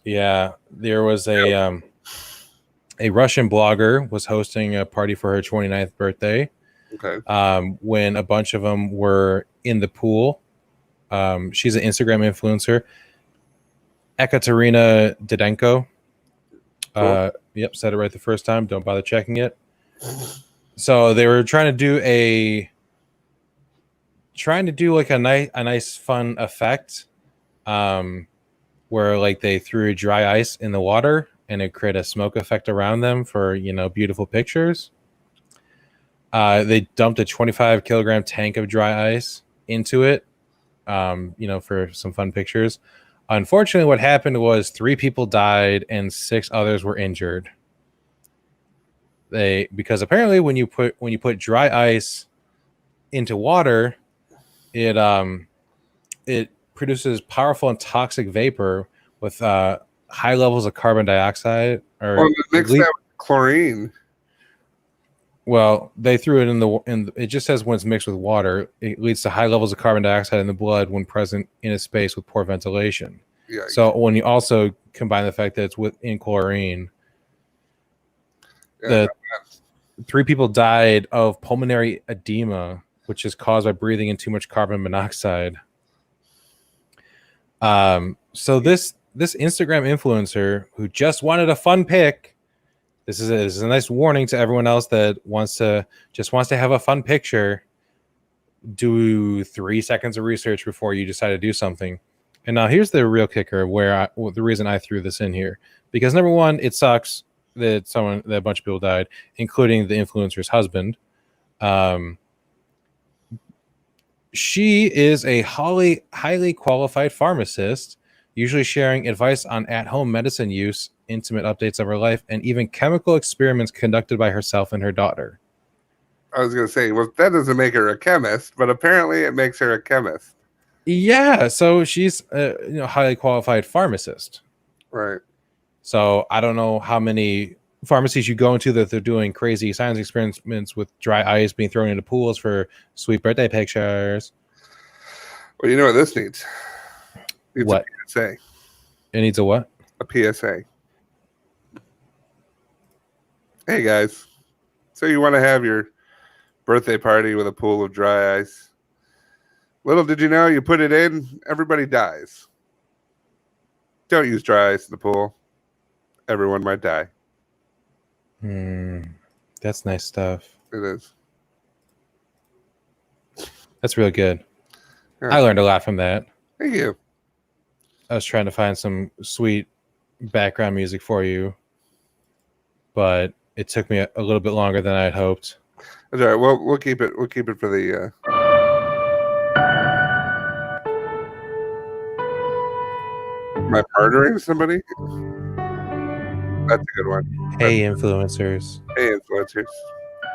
Yeah, there was a Russian blogger was hosting a party for her 29th birthday. Okay. When a bunch of them were in the pool. She's an Instagram influencer, Ekaterina Didenko. Cool. Yep, said it right the first time. Don't bother checking it. So they were trying to do like a nice fun effect, where like they threw dry ice in the water and it created a smoke effect around them for beautiful pictures. They dumped a 25 kilogram tank of dry ice into it, for some fun pictures. Unfortunately, what happened was 3 people died and 6 others were injured. Because apparently when you put dry ice into water, it produces powerful and toxic vapor with high levels of carbon dioxide. Or mix that with chlorine. Well, they threw it in it just says when it's mixed with water, it leads to high levels of carbon dioxide in the blood when present in a space with poor ventilation. Yeah. So when you also combine the fact that it's in chlorine, the 3 people died of pulmonary edema, which is caused by breathing in too much carbon monoxide. So this Instagram influencer who just wanted a fun pic. This is a nice warning to everyone else that wants to have a fun picture. do 3 seconds of research before you decide to do something. And now here's the real kicker of the reason I threw this in here. Because number one, it sucks that a bunch of people died, including the influencer's husband. She is a highly qualified pharmacist, usually sharing advice on at-home medicine use, intimate updates of her life, and even chemical experiments conducted by herself and her daughter. I was going to say, well, that doesn't make her a chemist, but apparently it makes her a chemist. Yeah, so she's a highly qualified pharmacist. Right. So I don't know how many pharmacies you go into that they're doing crazy science experiments with dry ice being thrown into pools for sweet birthday pictures. Well, you know what this needs? What? A PSA. It needs a what? A PSA. Hey, guys. So you want to have your birthday party with a pool of dry ice? Little did you know, you put it in, everybody dies. Don't use dry ice in the pool. Everyone might die. That's nice stuff. It is. That's real good. Yeah. I learned a lot from that. Thank you. I was trying to find some sweet background music for you, but it took me a little bit longer than I had hoped. That's all right. Well, we'll keep it. We'll keep it for the. Am I murdering somebody? That's a good one. Hey, influencers. Hey, influencers.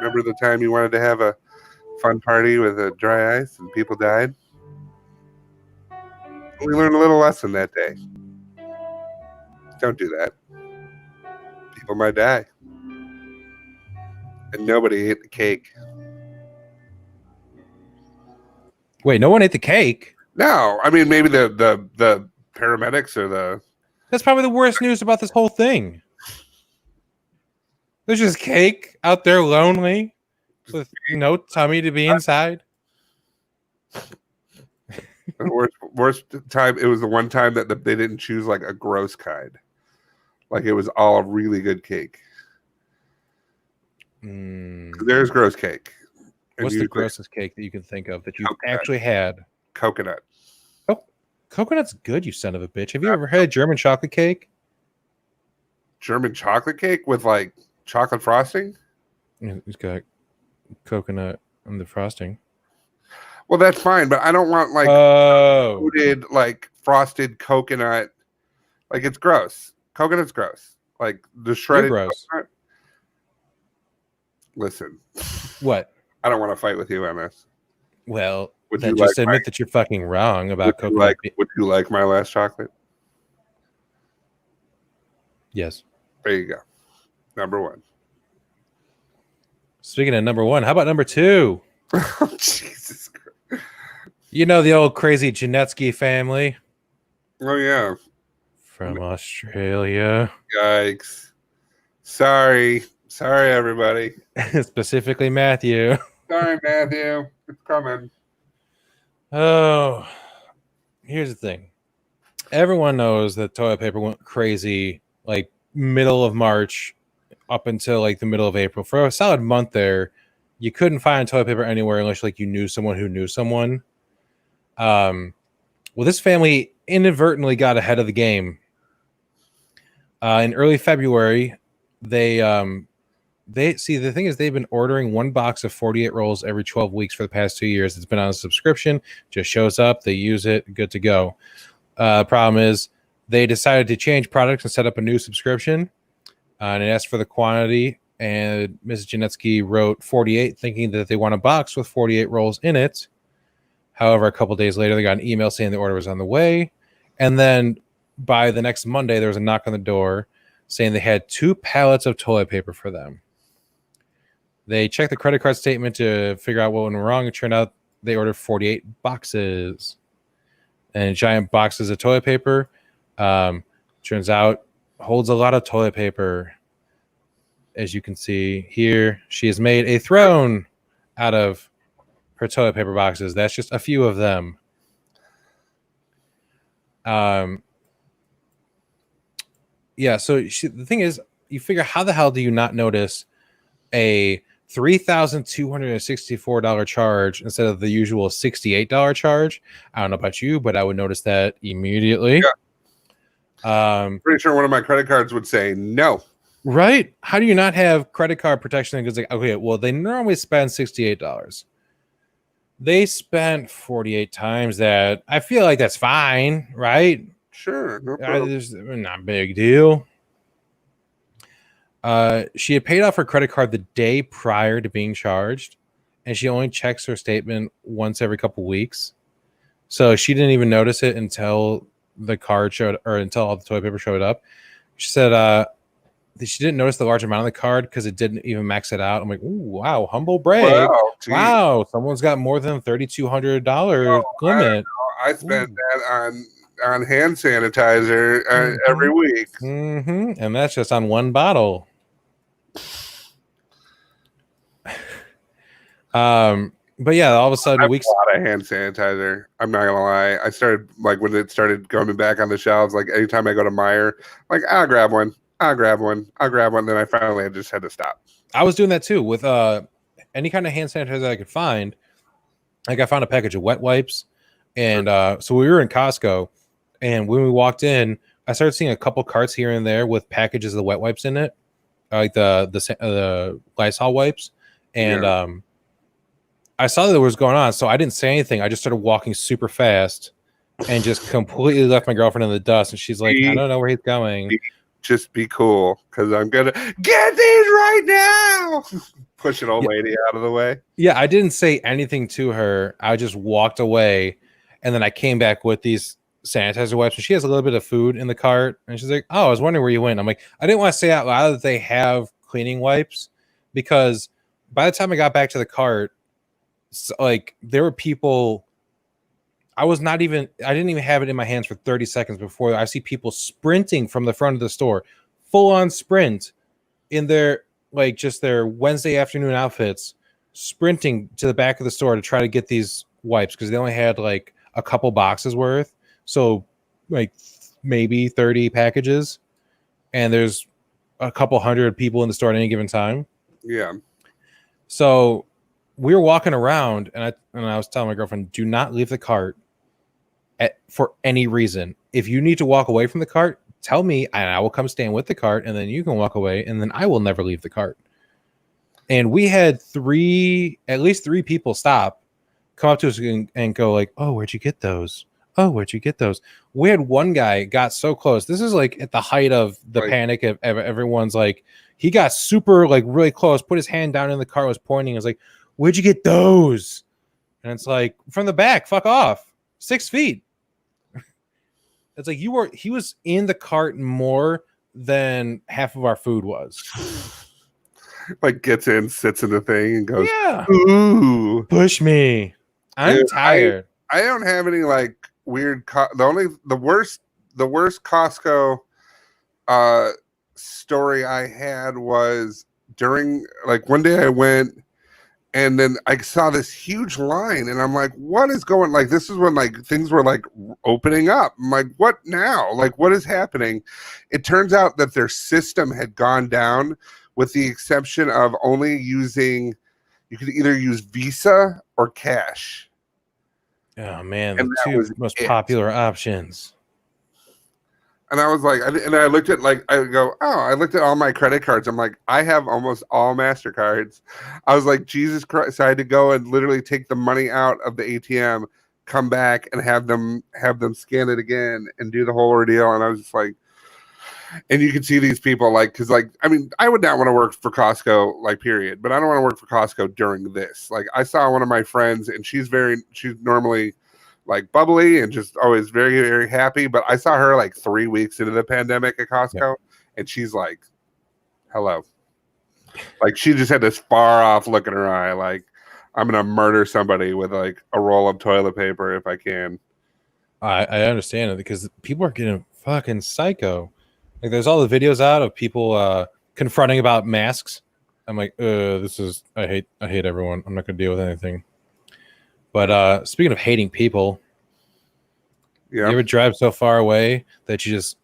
Remember the time you wanted to have a fun party with a dry ice and people died? We learned a little lesson that day. Don't do that. People might die. And nobody ate the cake. Wait, no one ate the cake? No, I mean maybe the paramedics or the. That's probably the worst news about this whole thing. There's just cake out there lonely with no tummy to be inside. The worst time. It was the one time that they didn't choose like a gross kind. Like it was all really good cake. There's gross cake. What's the grossest cake that you can think of that you've actually had? Coconut. Oh, coconut's good, you son of a bitch. Have you ever had German chocolate cake? German chocolate cake with like chocolate frosting? It's got coconut on the frosting. Well, that's fine, but I don't want like coated, like frosted coconut. Like it's gross. Coconut's gross. Like the shredded coconut. Listen. What? I don't want to fight with you on this. Well, then just admit that you're fucking wrong about coconut. Would you like my last chocolate? Yes. There you go. Number one. Speaking of number one, how about number two? Oh, Jesus Christ. You know the old crazy Janetsky family? Oh, yeah. From Australia. Yikes. Sorry, everybody. Specifically, Matthew. Sorry, Matthew. It's coming. Oh, here's the thing. Everyone knows that toilet paper went crazy like middle of March up until like the middle of April. For a solid month there, you couldn't find toilet paper anywhere unless like you knew someone who knew someone. Well, this family inadvertently got ahead of the game. In early February, the thing is they've been ordering one box of 48 rolls every 12 weeks for the past 2 years. It's been on a subscription, just shows up, they use it, good to go. Problem is they decided to change products and set up a new subscription, and it asked for the quantity, and Mrs. Janetsky wrote 48 thinking that they want a box with 48 rolls in it. However, a couple days later they got an email saying the order was on the way, and then by the next Monday there was a knock on the door saying they had 2 pallets of toilet paper for them. They checked the credit card statement to figure out what went wrong. It turned out they ordered 48 boxes and giant boxes of toilet paper. Turns out holds a lot of toilet paper. As you can see here, she has made a throne out of her toilet paper boxes. That's just a few of them. Yeah, so the thing is, you figure, how the hell do you not notice a $3,264 charge instead of the usual $68 charge. I don't know about you, but I would notice that immediately. Yeah. Pretty sure one of my credit cards would say no. Right? How do you not have credit card protection? Because like, okay, well, they normally spend $68. They spent 48 times that. I feel like that's fine, right? Sure, no problem. There's not a big deal. She had paid off her credit card the day prior to being charged, and she only checks her statement once every couple weeks. So she didn't even notice it until the card showed, or until all the toilet paper showed up. She said she didn't notice the large amount of the card because it didn't even max it out. I'm like, ooh, wow, humble brag. Wow, someone's got more than $3,200 limit. I spent that on hand sanitizer every week. And that's just on one bottle. But yeah, all of a sudden, a lot of hand sanitizer. I'm not gonna lie. I started like when it started coming back on the shelves. Like anytime I go to Meijer, like I'll grab one. Then I finally just had to stop. I was doing that too with any kind of hand sanitizer I could find. Like I found a package of wet wipes, and so we were in Costco, and when we walked in, I started seeing a couple carts here and there with packages of the wet wipes in it, like the Lysol wipes, and I saw that what was going on, so I didn't say anything. I just started walking super fast and just completely left my girlfriend in the dust. And she's like, I don't know where he's going. Just be cool, because I'm going to get these right now. Push an old lady out of the way. Yeah, I didn't say anything to her. I just walked away, and then I came back with these sanitizer wipes. And she has a little bit of food in the cart, and she's like, oh, I was wondering where you went. I'm like, I didn't want to say out loud that they have cleaning wipes, because by the time I got back to the cart, so, like there were people. I didn't even have it in my hands for 30 seconds before I see people sprinting from the front of the store, full on sprint in their like just their Wednesday afternoon outfits, sprinting to the back of the store to try to get these wipes because they only had like a couple boxes worth. So like maybe 30 packages, and there's a couple hundred people in the store at any given time. Yeah. So we were walking around, and I was telling my girlfriend, do not leave the cart for any reason. If you need to walk away from the cart, tell me, and I will come stand with the cart, and then you can walk away, and then I will never leave the cart. And we had at least three people stop, come up to us and go like, oh, where'd you get those? Oh, where'd you get those? We had one guy got so close. This is like at the height of the panic of everyone's like, he got super like really close, put his hand down in the car, was pointing, was like, where'd you get those? And it's like, from the back, fuck off. 6 feet. It's like he was in the cart more than half of our food was. Like gets in, sits in the thing, and goes, yeah, ooh, push me. I'm tired. I don't have any like weird. The worst Costco story I had was during like one day I went. And then I saw this huge line, and I'm like, what is going, like, this is when, like, things were, like, opening up. I'm like, what now? Like, what is happening? It turns out that their system had gone down with the exception of only using, you could either use Visa or cash. Oh, man, the two most popular options. And I was like, and I looked at I looked at all my credit cards. I'm like, I have almost all MasterCards. I was like, Jesus Christ. So I had to go and literally take the money out of the ATM, come back and have them scan it again and do the whole ordeal. And I was just like, and you can see these people like, cause like, I mean, I would not want to work for Costco, like period, but I don't want to work for Costco during this. Like I saw one of my friends and she's normally like bubbly and just always very, very happy. But I saw her like 3 weeks into the pandemic at Costco, and she's like, hello. Like she just had this far off look in her eye. Like, I'm going to murder somebody with like a roll of toilet paper if I can. I understand it because people are getting fucking psycho. Like there's all the videos out of people confronting about masks. I'm like, I hate everyone. I'm not going to deal with anything. But speaking of hating people, you ever drive so far away that you just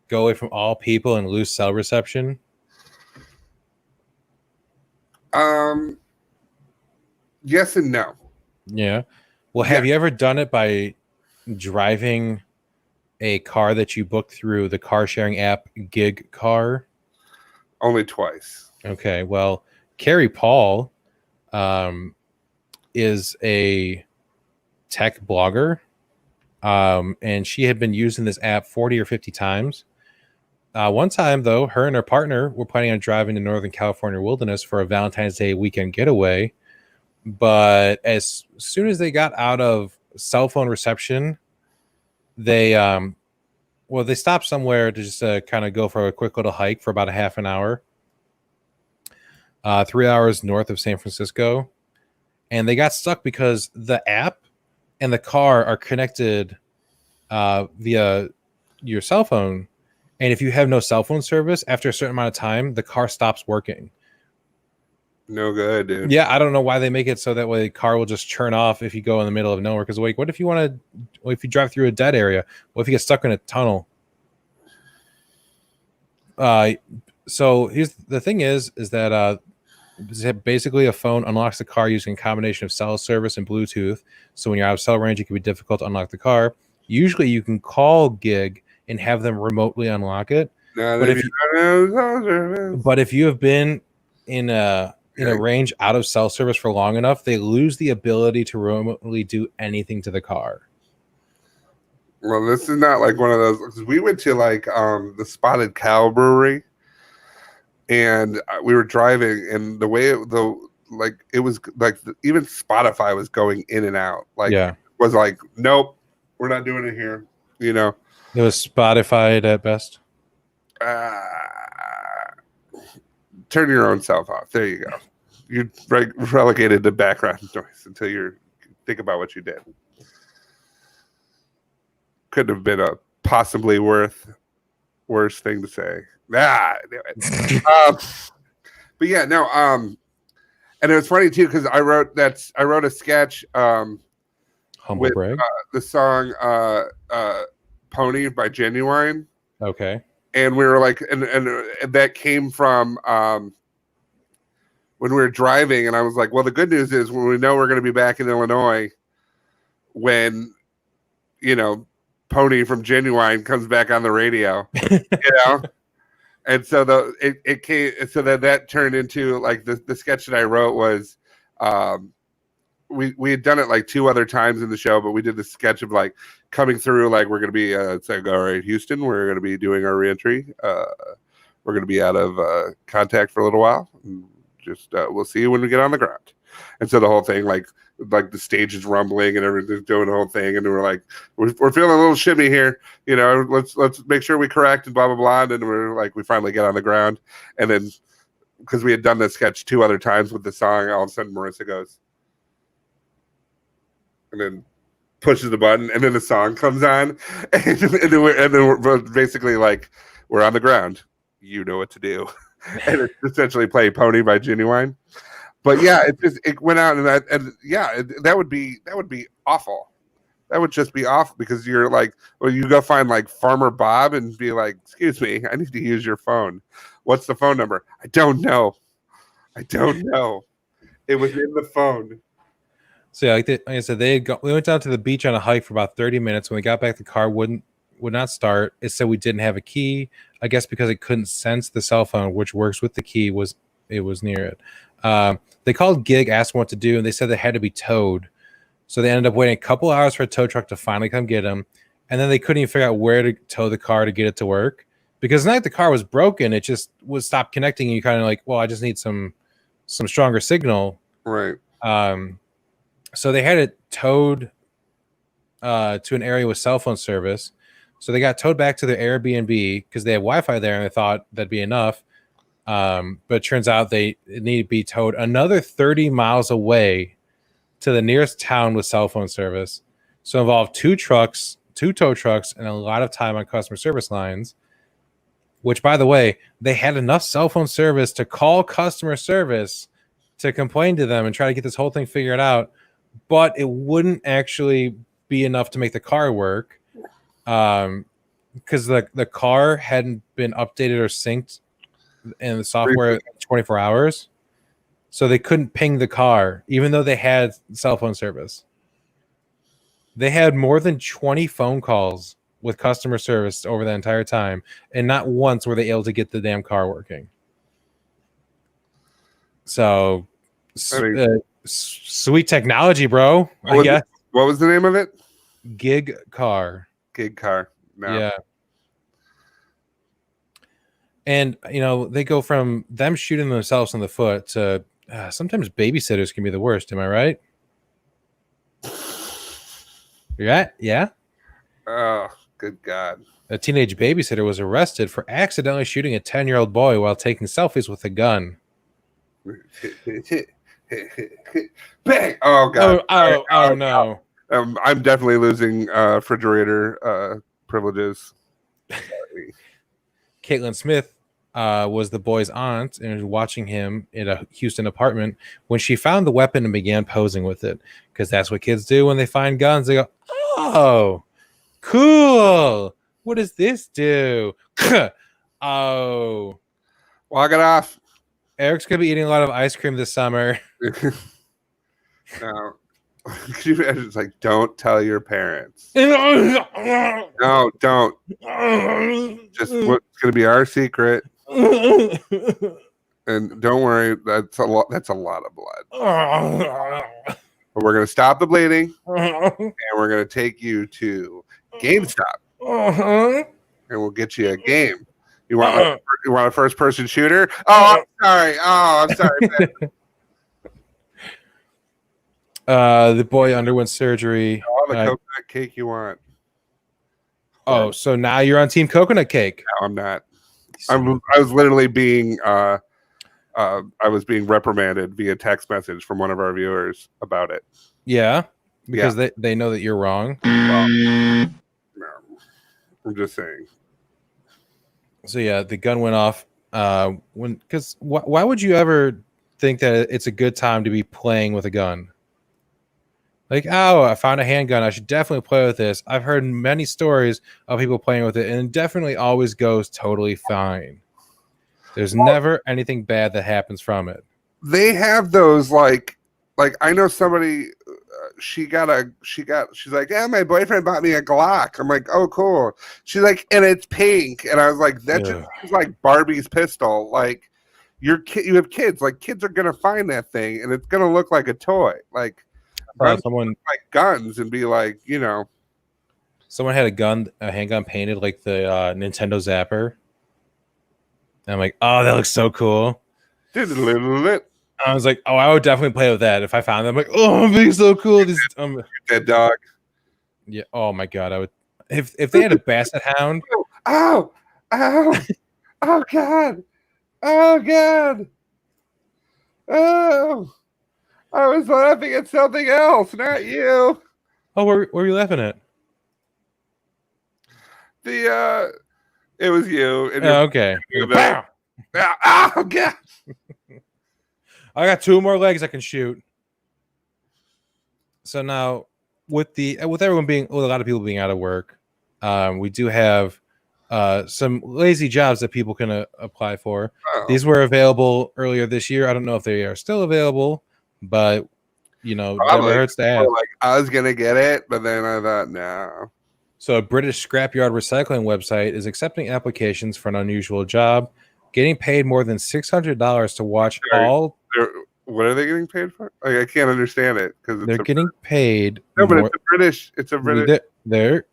go away from all people and lose cell reception? Yes and no. Yeah. Well, have you ever done it by driving a car that you booked through the car sharing app Gig Car? Only twice. Okay. Well, Carrie Paul is a tech blogger, and she had been using this app 40 or 50 times. One time, though, her and her partner were planning on driving to Northern California wilderness for a Valentine's Day weekend getaway. But as soon as they got out of cell phone reception, they they stopped somewhere to just kind of go for a quick little hike for about a half an hour, 3 hours north of San Francisco, and they got stuck because the app and the car are connected via your cell phone, and if you have no cell phone service after a certain amount of time, the car stops working. No good, dude. Yeah, I don't know why they make it so that way the car will just churn off if you go in the middle of nowhere. Because like, what if you want to? If you drive through a dead area? What if you get stuck in a tunnel? So here's the thing: is that basically a phone unlocks the car using a combination of cell service and Bluetooth. So when you're out of cell range, it can be difficult to unlock the car. Usually, you can call Gig and have them remotely unlock it. But if you have been in a range out of cell service for long enough, they lose the ability to remotely do anything to the car. Well, this is not like one of those, because we went to like the Spotted Cow Brewery, and we were driving, and the way it was like even Spotify was going in and out. Like, it was like, nope, we're not doing it here. You know, it was Spotify at best. Turn your own self off. There you go. You're relegated to background noise until you think about what you did. Couldn't have been a possibly worse thing to say. I knew it. But yeah, no. And it was funny too because I wrote a sketch. Humble with brag. The song "Pony" by Genuine. Okay. And we were like, and that came from when we were driving, and I was like, well, the good news is when we know we're going to be back in Illinois, when Pony from Genuine comes back on the radio, and so it came, so that turned into like the sketch that I wrote was we had done it like 2 other times in the show, but we did the sketch of like coming through, like we're going to be it's like, all right, Houston, we're going to be doing our reentry. We're going to be out of contact for a little while. And just we'll see you when we get on the ground. And so the whole thing, like the stage is rumbling and everything's doing the whole thing, and we're like, we're feeling a little shimmy here, let's make sure we correct and blah blah blah. And then we're like, we finally get on the ground, and then because we had done this sketch 2 other times with the song, all of a sudden Marissa goes, and then pushes the button, and then the song comes on, and then we're basically like, we're on the ground. You know what to do. And it's essentially play Pony by Genuine. But yeah, it went out, and that would be awful. That would just be awful because you're like, well, you go find like Farmer Bob and be like, excuse me, I need to use your phone. What's the phone number? I don't know. It was in the phone. So yeah, like I said, we went down to the beach on a hike for about 30 minutes. When we got back, the car would not start. It said we didn't have a key. I guess because it couldn't sense the cell phone, which works with the key, was near it. They called Gig, asked them what to do, and they said they had to be towed. So they ended up waiting a couple hours for a tow truck to finally come get them, and then they couldn't even figure out where to tow the car to get it to work because not like the car was broken. It just would stop connecting, and you kind of like, well, I just need some stronger signal, right? So they had it towed to an area with cell phone service. So they got towed back to their Airbnb because they had Wi-Fi there, and they thought that'd be enough. But it turns out it needed to be towed another 30 miles away to the nearest town with cell phone service. So it involved 2 tow trucks, and a lot of time on customer service lines, which, by the way, they had enough cell phone service to call customer service to complain to them and try to get this whole thing figured out. But it wouldn't actually be enough to make the car work because the car hadn't been updated or synced in the software 24 hours. so they couldn't ping the car, even though they had cell phone service. They had more than 20 phone calls with customer service over that entire time, and not once were they able to get the damn car working. So, sweet technology, bro. I guess. What was the name of it? Gig car. Gig car. No. Yeah. And, they go from them shooting themselves in the foot to sometimes babysitters can be the worst. Am I right? Yeah. Oh, good God. A teenage babysitter was arrested for accidentally shooting a 10-year-old boy while taking selfies with a gun. Bang! Oh, God. Oh, no. I'm definitely losing refrigerator privileges. Caitlin Smith was the boy's aunt and was watching him in a Houston apartment when she found the weapon and began posing with it, because that's what kids do when they find guns. They go, oh, cool. What does this do? Oh. Walk it off. Eric's going to be eating a lot of ice cream this summer. No. Could you imagine? It's like, don't tell your parents. No, don't. Just what's going to be our secret. And don't worry, that's a lot of blood. But we're going to stop the bleeding, and we're going to take you to GameStop, and we'll get you a game. You want a first-person shooter? Oh, I'm sorry. The boy underwent surgery. All the coconut cake you want. Oh, so now you're on Team Coconut Cake? No, I'm not. I was literally being reprimanded via text message from one of our viewers about it. Yeah, because they know that you're wrong. Well, no, I'm just saying. So yeah, the gun went off. Because why would you ever think that it's a good time to be playing with a gun? Like, oh, I found a handgun. I should definitely play with this. I've heard many stories of people playing with it, and it definitely always goes totally fine. There's never anything bad that happens from it. They have those like I know somebody. She's like, yeah, my boyfriend bought me a Glock. I'm like, oh, cool. She's like, and it's pink. And I was like, that just seems like Barbie's pistol. Like, you have kids. Like, kids are gonna find that thing, and it's gonna look like a toy. Like, someone like guns and be like, someone had a handgun painted like the Nintendo Zapper. And I'm like, oh, that looks so cool. I was like, oh, I would definitely play with that if I found them. I'm like, oh, I'm being so cool. This dead dog. Yeah. Oh my God. I would if they had a basset hound. Oh God. Oh God. Oh. I was laughing at something else, not you. Oh, what were you laughing at? It was you. And okay. Oh God. I got 2 more legs I can shoot. So now, with everyone with a lot of people being out of work, we do have some lazy jobs that people can apply for. Oh. These were available earlier this year. I don't know if they are still available, but never hurts to ask. Like, I was gonna get it, but then I thought no. So a British scrapyard recycling website is accepting applications for an unusual job, getting paid more than $600 to watch all. What are they getting paid for? Like, I can't understand it because they're getting paid. No, but it's a British. It's a British. They're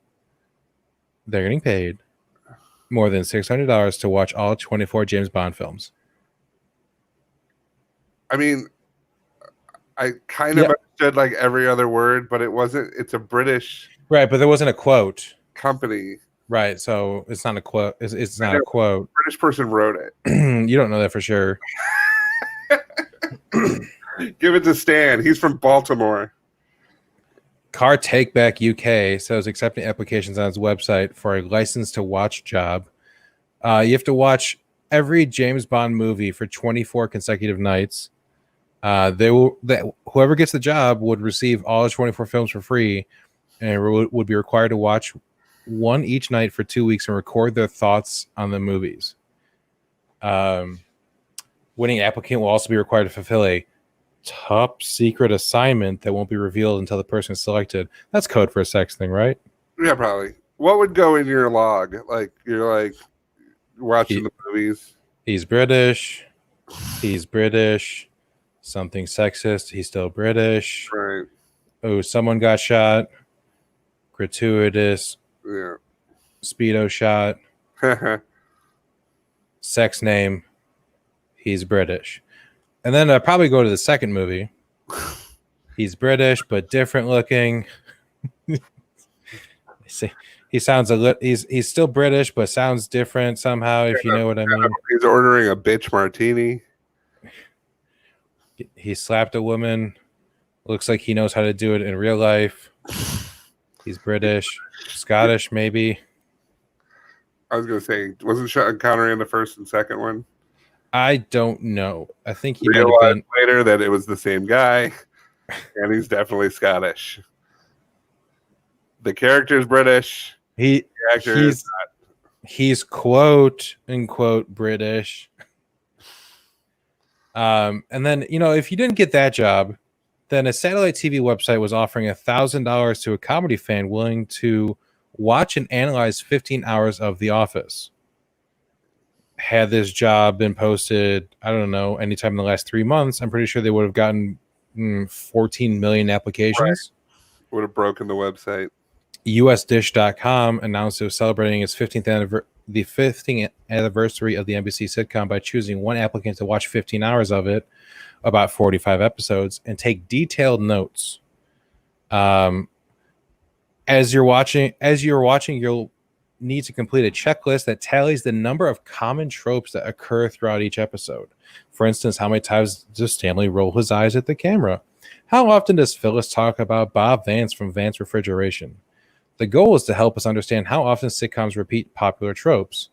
getting paid more than $600 to watch all 24 James Bond films. I mean, I kind of understood like every other word, but it wasn't. It's a British, right? But there wasn't a quote. Company, right? So it's not a quote. It's not a quote. British person wrote it. You don't know that for sure. Give it to Stan. He's from Baltimore. Car Take Back UK says accepting applications on its website for a license to watch job. You have to watch every James Bond movie for 24 consecutive nights. Whoever gets the job would receive all 24 films for free, and would be required to watch one each night for 2 weeks and record their thoughts on the movies. Winning applicant will also be required to fulfill a top secret assignment that won't be revealed until the person is selected. That's code for a sex thing, right? Yeah, probably. What would go in your log? Like you're like watching the movies. He's British. He's British. Something sexist. He's still British. Right. Oh, someone got shot. Gratuitous. Yeah. Speedo shot. Sex name. He's British. And then I'd probably go to the second movie. He's British, but different looking. He sounds a little. He's still British, but sounds different somehow. If you know what I mean. He's ordering a bitch martini. He slapped a woman. Looks like he knows how to do it in real life. He's British, Scottish, maybe. I was gonna say, wasn't Sean Connery in the first and second one? I don't know. I think he realized might have been later that it was the same guy, and he's definitely Scottish. The character's British. The actor is not. He's quote unquote British. And then if you didn't get that job, then a satellite TV website was offering $1,000 to a comedy fan willing to watch and analyze 15 hours of The Office. Had this job been posted, I don't know, anytime in the last 3 months, I'm pretty sure they would have gotten 14 million applications. Right. Would have broken the website. USDish.com announced it was celebrating its 15th anniversary of the NBC sitcom by choosing one applicant to watch 15 hours of it, about 45 episodes, and take detailed notes. As you're watching, you'll need to complete a checklist that tallies the number of common tropes that occur throughout each episode. For instance, how many times does Stanley roll his eyes at the camera? How often does Phyllis talk about Bob Vance from Vance Refrigeration? The goal is to help us understand how often sitcoms repeat popular tropes.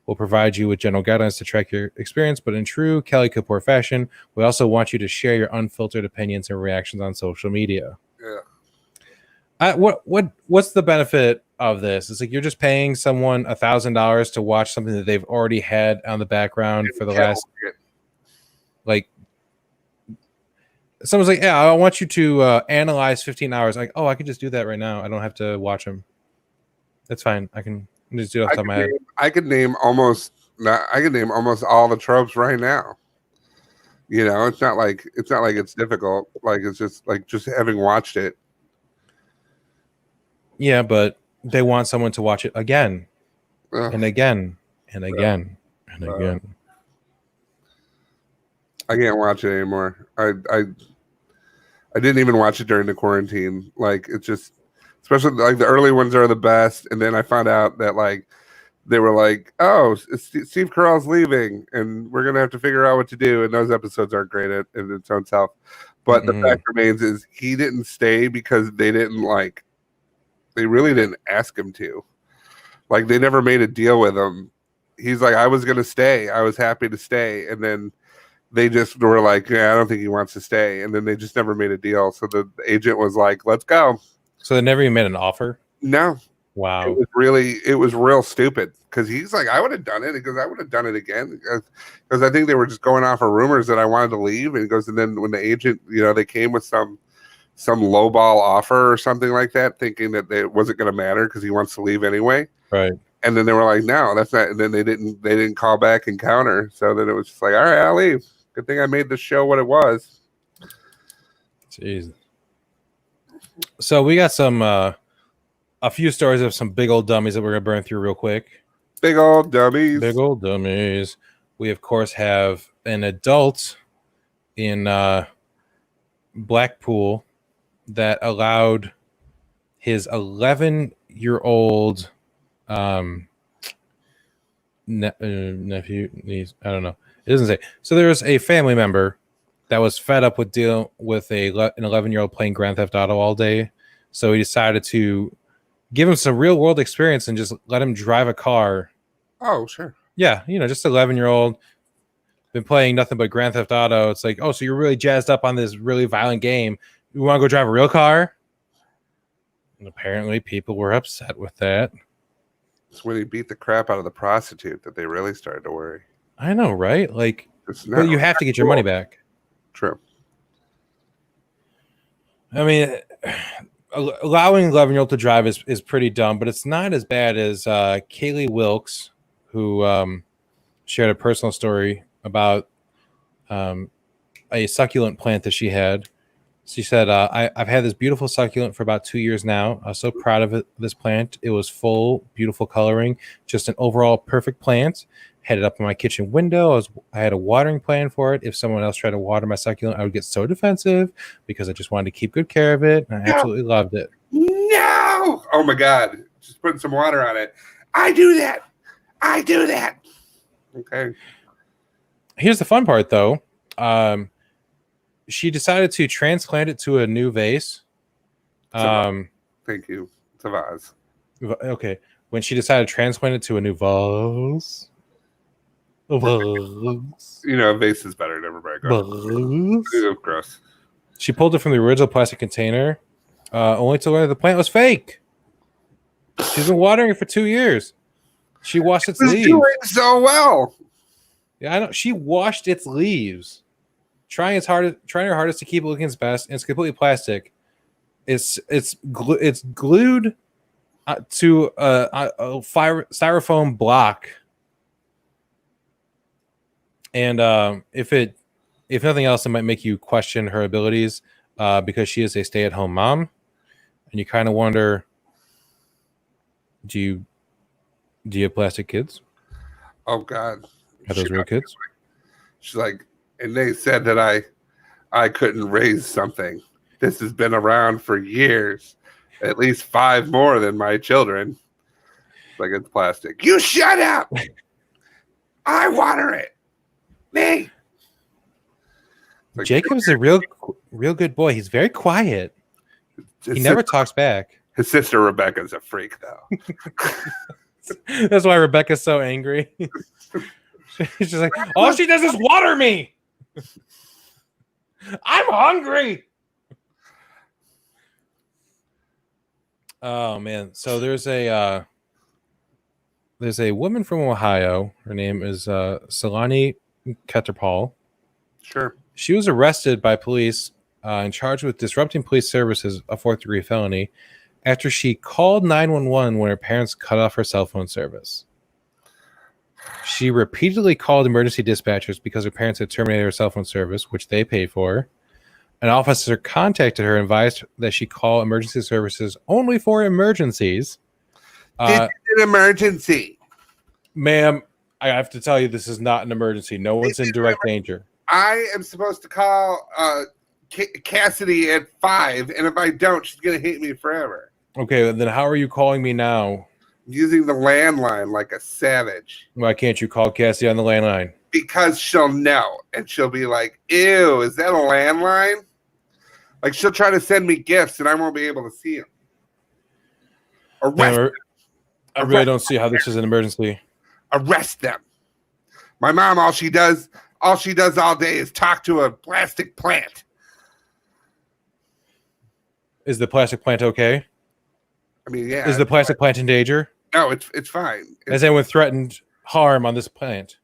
We'll provide you with general guidelines to track your experience, but in true Kelly Kapoor fashion, we also want you to share your unfiltered opinions and reactions on social media. Yeah. What's the benefit of this? It's like you're just paying someone $1,000 to watch something that they've already had on the background for the last. Like, someone's like, "Yeah, I want you to analyze 15 hours." Like, oh, I can just do that right now. I don't have to watch them. That's fine. I can just do it off the top of my head. I could name almost all the tropes right now. It's not like it's difficult. Like it's just having watched it. Yeah, but they want someone to watch it again and again and again and again. I can't watch it anymore. I didn't even watch it during the quarantine. Like it's just, especially like the early ones are the best. And then I found out that like they were like, oh, Steve Carell's leaving, and we're gonna have to figure out what to do. And those episodes aren't great in its own self. But the fact remains is he didn't stay because they really didn't ask him to. Like they never made a deal with him. He's like, I was gonna stay. I was happy to stay, and then they just were like, yeah, I don't think he wants to stay. And then they just never made a deal. So the agent was like, let's go. So they never even made an offer? No. Wow. It was real stupid because he's like, I would have done it because I would have done it again. Because I think they were just going off of rumors that I wanted to leave. And he goes, and then when the agent, they came with some lowball offer or something like that, thinking that it wasn't going to matter because he wants to leave anyway. Right. And then they were like, no, that's not. And then they didn't call back and counter. So then it was just like, all right, I'll leave. Good thing I made the show what it was. Jeez. So we got some a few stories of some big old dummies that we're gonna burn through real quick. Big old dummies. Big old dummies. We of course have an adult in Blackpool that allowed his 11-year-old nephew, niece, I don't know. It doesn't say. So there was a family member that was fed up with dealing with an 11-year-old playing Grand Theft Auto all day. So he decided to give him some real world experience and just let him drive a car. Oh, sure. Yeah, just 11-year-old been playing nothing but Grand Theft Auto. It's like, oh, so you're really jazzed up on this really violent game. You want to go drive a real car? And apparently people were upset with that. It's when he beat the crap out of the prostitute that they really started to worry. I know, right? Like, but you have to get your money back. True. I mean, allowing 11-year-old to drive is pretty dumb, but it's not as bad as Kaylee Wilkes, who shared a personal story about a succulent plant that she had. She said, I've had this beautiful succulent for about 2 years now. I'm so proud of it, this plant. It was full, beautiful coloring, just an overall perfect plant. Had it up in my kitchen window. I had a watering plan for it. If someone else tried to water my succulent, I would get so defensive because I just wanted to keep good care of it. And I absolutely loved it. No! Oh my God. Just putting some water on it. I do that. Okay. Here's the fun part, though. She decided to transplant it to a new vase. Thank you. It's a vase. Okay. When she decided to transplant it to a new vase. You know, a vase is better. Never mind. Ew, gross. She pulled it from the original plastic container, only to learn that the plant was fake. She's been watering it for 2 years. She washed its leaves. Doing so well. Yeah, I know. She washed its leaves, trying her hardest to keep it looking its best. And it's completely plastic. It's glued to a styrofoam block. And if nothing else, it might make you question her abilities because she is a stay-at-home mom, and you kind of wonder, do you have plastic kids? Oh God, Are those real kids? She's like, and they said that I couldn't raise something. This has been around for years, at least 5 more than my children. Like, it's plastic. You shut up. I water it. Me. Like, Jacob's a real good boy. He's very quiet. He never talks back. His sister Rebecca's a freak, though. That's why Rebecca's so angry. She's just like, all she does is water me. I'm hungry. Oh man. So there's a woman from Ohio. Her name is Salani Keterpal. Sure. She was arrested by police and charged with disrupting police services, a 4th-degree felony, after she called 911 when her parents cut off her cell phone service. She repeatedly called emergency dispatchers because her parents had terminated her cell phone service, which they paid for. An officer contacted her and advised that she call emergency services only for emergencies. This is an emergency. Ma'am, I have to tell you, this is not an emergency. No one's in direct danger. I am supposed to call Cassidy at 5, and if I don't, she's going to hate me forever. Okay, then how are you calling me now? Using the landline like a savage. Why can't you call Cassie on the landline? Because she'll know, and she'll be like, ew, is that a landline? Like, she'll try to send me gifts, and I won't be able to see them. I really don't see how this is an emergency. Arrest them. My mom, all she does all day is talk to a plastic plant. Is the plastic plant okay? I mean, yeah. Is the plastic plant in danger? No, it's fine. Has anyone threatened harm on this plant?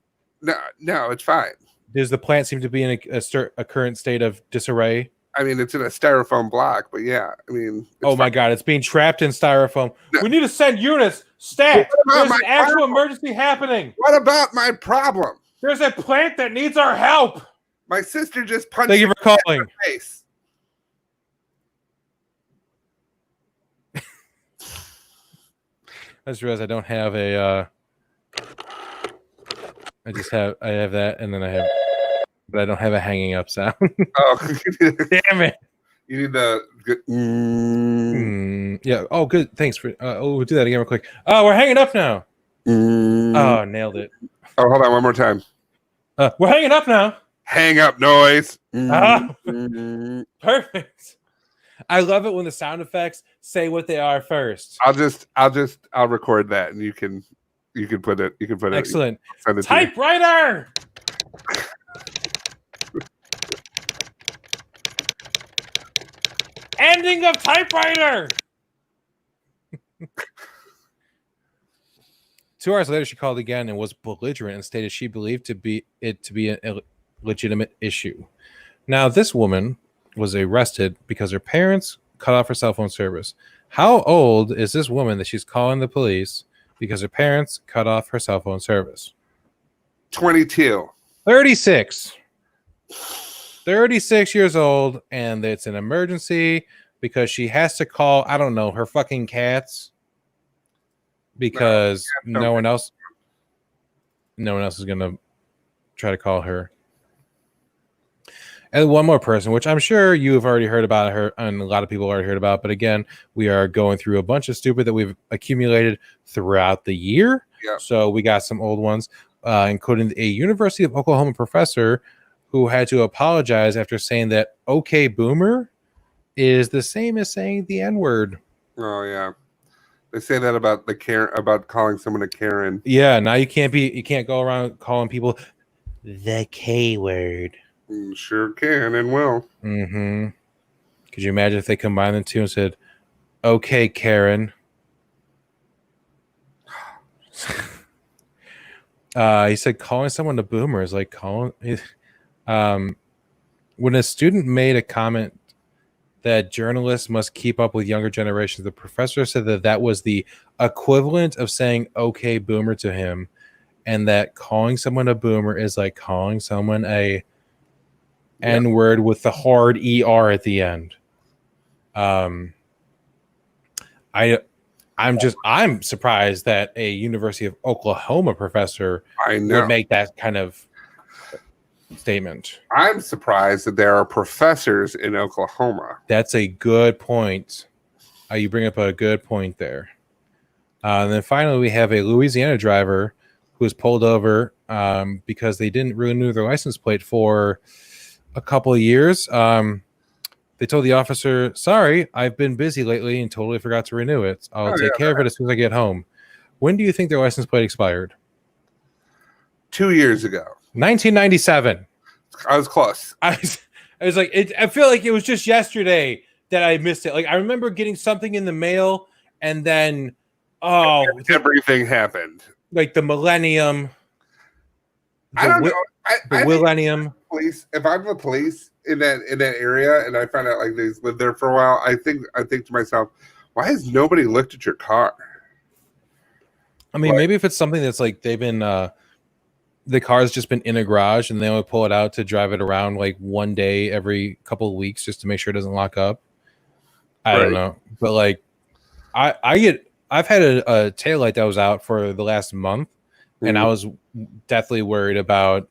No, it's fine. Does the plant seem to be in a current state of disarray? I mean, it's in a styrofoam block, but yeah, I mean. Oh my God, it's being trapped in styrofoam. No. We need to send units. Stat, there's an actual emergency happening. What about my problem? There's a plant that needs our help. My sister just punched. Thank you for calling. Face. I just realized I don't have a. I have that, and then but I don't have a hanging up sound. Oh, damn it! You need the. Yeah. Oh, good. Thanks for. We'll do that again real quick. Oh, we're hanging up now. Oh, nailed it. Oh, hold on one more time. We're hanging up now. Hang up noise. Perfect. I love it when the sound effects say what they are first. I'll record that, and you can put it. Excellent. Send it Typewriter. Ending of typewriter. 2 hours later, she called again and was belligerent and stated she believed it to be a legitimate issue. Now, this woman was arrested because her parents cut off her cell phone service. How old is this woman that she's calling the police because her parents cut off her cell phone service? 22. 36. 36 years old, and it's an emergency because she has to call, I don't know, her fucking cats because no one else is going to try to call her. And one more person, which I'm sure you have already heard about her, and a lot of people already heard about. But again, we are going through a bunch of stupid that we've accumulated throughout the year. Yeah. So we got some old ones, including a University of Oklahoma professor who had to apologize after saying that "okay, boomer" is the same as saying the N-word. Oh yeah, they say that about about calling someone a Karen. Yeah, now you can't go around calling people the K word. Sure can and will. Mm-hmm. Could you imagine if they combined the two and said, "Okay, Karen"? He said calling someone a boomer is like calling. When a student made a comment that journalists must keep up with younger generations, the professor said that was the equivalent of saying "okay, boomer" to him, and that calling someone a boomer is like calling someone a N-word with the hard ER at the end. I'm surprised that a University of Oklahoma professor would make that kind of statement. I'm surprised that there are professors in Oklahoma. That's a good point. You bring up a good point there. And then finally, we have a Louisiana driver who was pulled over because they didn't renew their license plate for a couple of years. They told the officer, "Sorry, I've been busy lately and totally forgot to renew it. I'll take care of it as soon as I get home." When do you think their license plate expired? 2 years ago. 1997. I was close. I was like, I feel like it was just yesterday that I missed it. Like, I remember getting something in the mail, and then everything happened. Like the millennium. I don't know. The millennium. Police. If I'm the police in that area, and I find out like they've lived there for a while, I think to myself, why has nobody looked at your car? I mean, maybe if it's something that's like they've been the car's just been in a garage and they only pull it out to drive it around like one day every couple of weeks just to make sure it doesn't lock up. I don't know. But like I've had a taillight that was out for the last month, and I was definitely worried about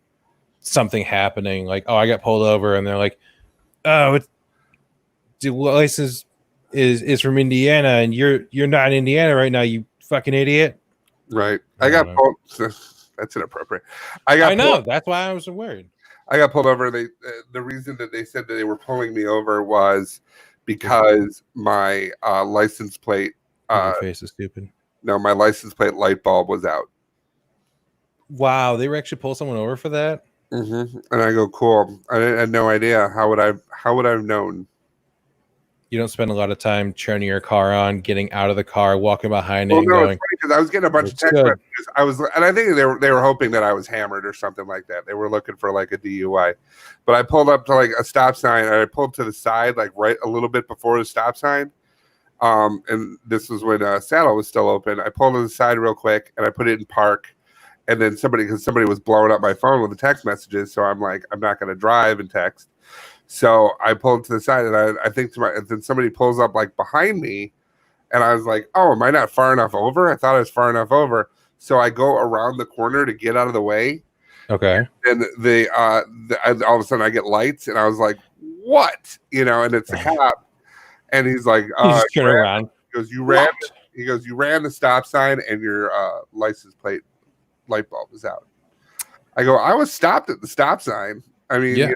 something happening. Like, I got pulled over, and they're like, "Oh, the license is from Indiana, and you're not in Indiana right now, you fucking idiot." Right. I got pulled. That's inappropriate. I know. That's why I was worried. I got pulled over. The reason that they said that they were pulling me over was because my license plate. Your face is stupid. No, my license plate light bulb was out. Wow, they were actually pull someone over for that. Mm-hmm. And I go, cool. I had no idea. How would I have known? You don't spend a lot of time turning your car on, getting out of the car, walking behind it. Well, and no, going, it's funny because I was getting a bunch of text messages. And I think they were hoping that I was hammered or something like that. They were looking for like a DUI. But I pulled up to like a stop sign, and I pulled to the side, like right a little bit before the stop sign. And this was when Saddle was still open. I pulled to the side real quick, and I put it in park. And then somebody was blowing up my phone with the text messages, so I'm like, I'm not going to drive and text. So I pulled to the side, and I think then somebody pulls up like behind me, and I was like, oh, am I not far enough over? I thought I was far enough over. So I go around the corner to get out of the way. Okay. And all of a sudden I get lights, and I was like, what? And it's the cop. And he's like, just turn around. He goes, you ran the stop sign, and your license plate light bulb is out. I go, I was stopped at the stop sign. I mean,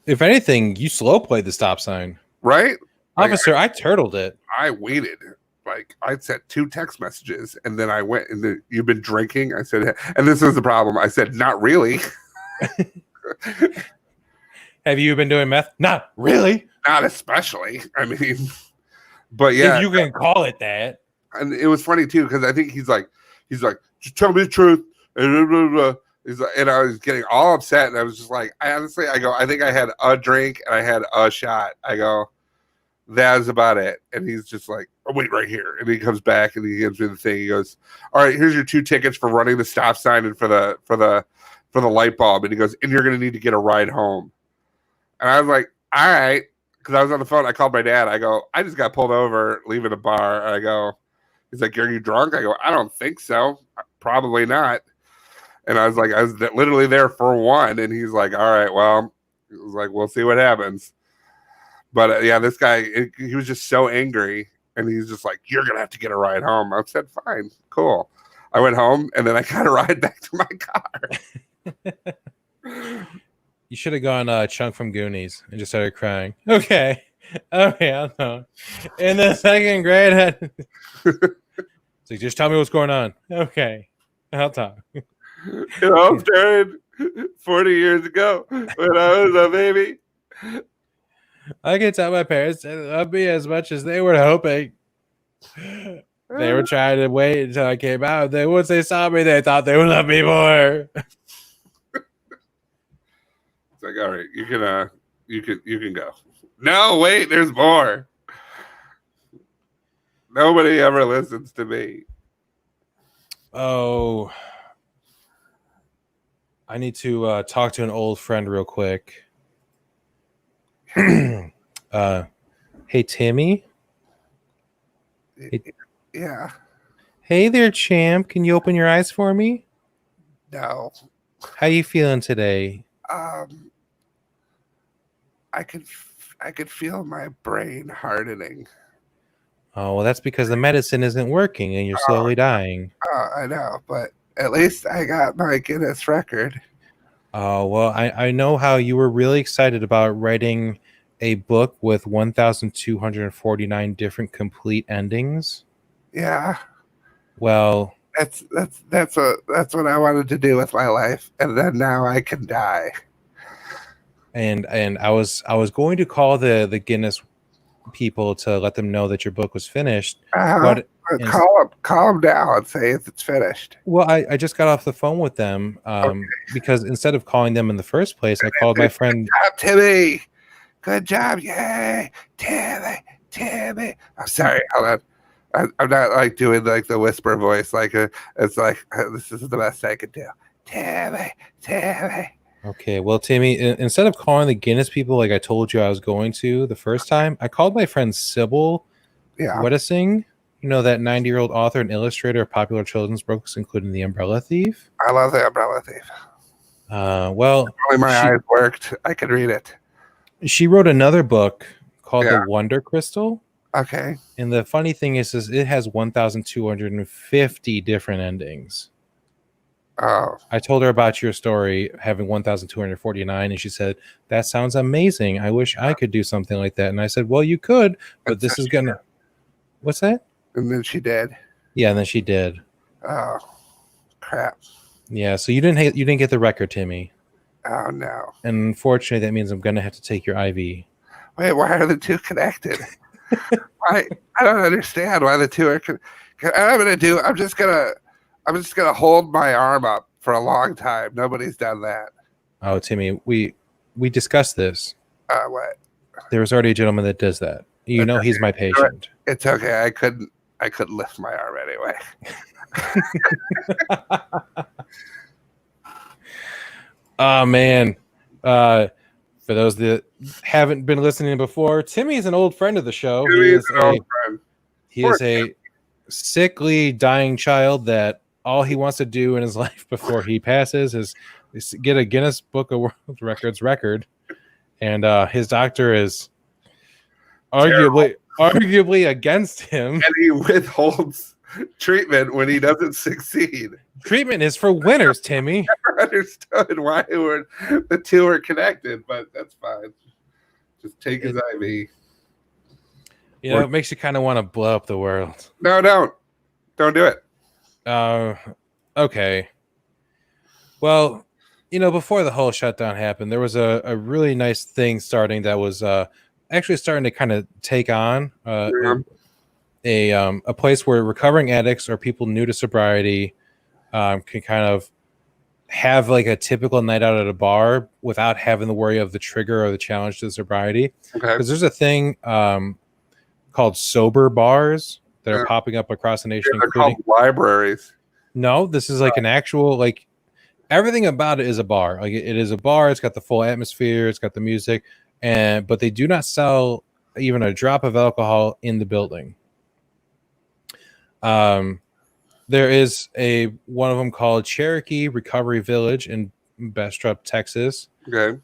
if anything, you slow played the stop sign, right? Officer, I turtled it. I waited. Like, I sent 2 text messages, and then I went, and you've been drinking? I said, and this is the problem. I said, not really. Have you been doing meth? Not really. Not especially. I mean, but yeah. If you can call it that. And it was funny, too, because I think he's like, just tell me the truth. And He's like, and I was getting all upset, and I was just like, I go, I think I had a drink and I had a shot. I go, that's about it. And he's just like, oh, wait right here. And he comes back and he gives me the thing. He goes, all right, here's your 2 tickets for running the stop sign and for the light bulb. And he goes, and you're gonna need to get a ride home. And I was like, all right, because I was on the phone. I called my dad. I go, I just got pulled over leaving a bar. And I go, he's like, are you drunk? I go, I don't think so. Probably not. And I was like, I was literally there for one. And he's like, all right, well, he was like, we'll see what happens. But yeah, this guy, he was just so angry. And he's just like, you're going to have to get a ride home. I said, fine, cool. I went home and then I got a ride back to my car. You should have gone Chunk from Goonies and just started crying. Okay, I'll know. In the 2nd grade, it's like, just tell me what's going on. Okay, I'll talk. I'm started 40 years ago when I was a baby. I could tell my parents didn't love me as much as they were hoping. They were trying to wait until I came out. Then once they saw me, they thought they would love me more. It's like, all right, you can go. No, wait, there's more. Nobody ever listens to me. Oh, I need to talk to an old friend real quick. Hey, Timmy. Yeah. Hey there, champ. Can you open your eyes for me? No. How you feeling today? I could feel my brain hardening. Oh, well, that's because the medicine isn't working and you're slowly dying. I know, but at least I got my Guinness record. Oh, well, I know how you were really excited about writing a book with 1,249 different complete endings. Yeah. Well, that's what I wanted to do with my life, and then now I can die. And I was going to call the Guinness people to let them know that your book was finished. But call them now and say if it's finished. Well, I just got off the phone with them because instead of calling them in the first place, I called my friend. Good job, Timmy. Good job, yay, Timmy. I'm sorry, hold on. I'm not like doing like the whisper voice. Like it's like this is the best I could do. Timmy. Okay, well, Timmy, instead of calling the Guinness people like I told you I was going to the first time, I called my friend Sybil Weddising. You know, that 90-year-old author and illustrator of popular children's books, including The Umbrella Thief. I love The Umbrella Thief. Well, only my eyes worked. I could read it. She wrote another book called The Wonder Crystal. Okay. And the funny thing is it has 1,250 different endings. Oh. I told her about your story having 1,249, and she said, that sounds amazing. I wish I could do something like that. And I said, well, you could, but this is going to... What's that? And then she did. Yeah, and then she did. Oh, crap. Yeah, so you didn't get the record, Timmy. Oh, no. And unfortunately, that means I'm going to have to take your IV. Wait, why are the two connected? I don't understand why the two are I'm just gonna hold my arm up for a long time. Nobody's done that. Oh, Timmy, we discussed this. What? There was already a gentleman that does that. You know, he's my patient. It's okay. I couldn't lift my arm anyway. Oh man. For those that haven't been listening before, Timmy's an old friend of the show. He is a sickly, dying child that all he wants to do in his life before he passes is get a Guinness Book of World Records record. And his doctor is arguably against him. And he withholds treatment when he doesn't succeed. Treatment is for winners, Timmy. Never understood why the two are connected, but that's fine. Just take his IV. You know, it makes you kind of want to blow up the world. No, don't do it. Okay. Well, you know, before the whole shutdown happened, there was a really nice thing starting that was actually starting to kind of take on a place where recovering addicts or people new to sobriety can kind of have like a typical night out at a bar without having to worry of the trigger or the challenge to sobriety. Okay. Because there's a thing called sober bars that are Yeah. popping up across the nation, They're called including libraries. no, this is like an actual like everything about it is a bar. Like it is a bar. It's got the full atmosphere. It's got the music, but they do not sell even a drop of alcohol in the building. There is one of them called Cherokee Recovery Village in Bastrop, Texas. Okay.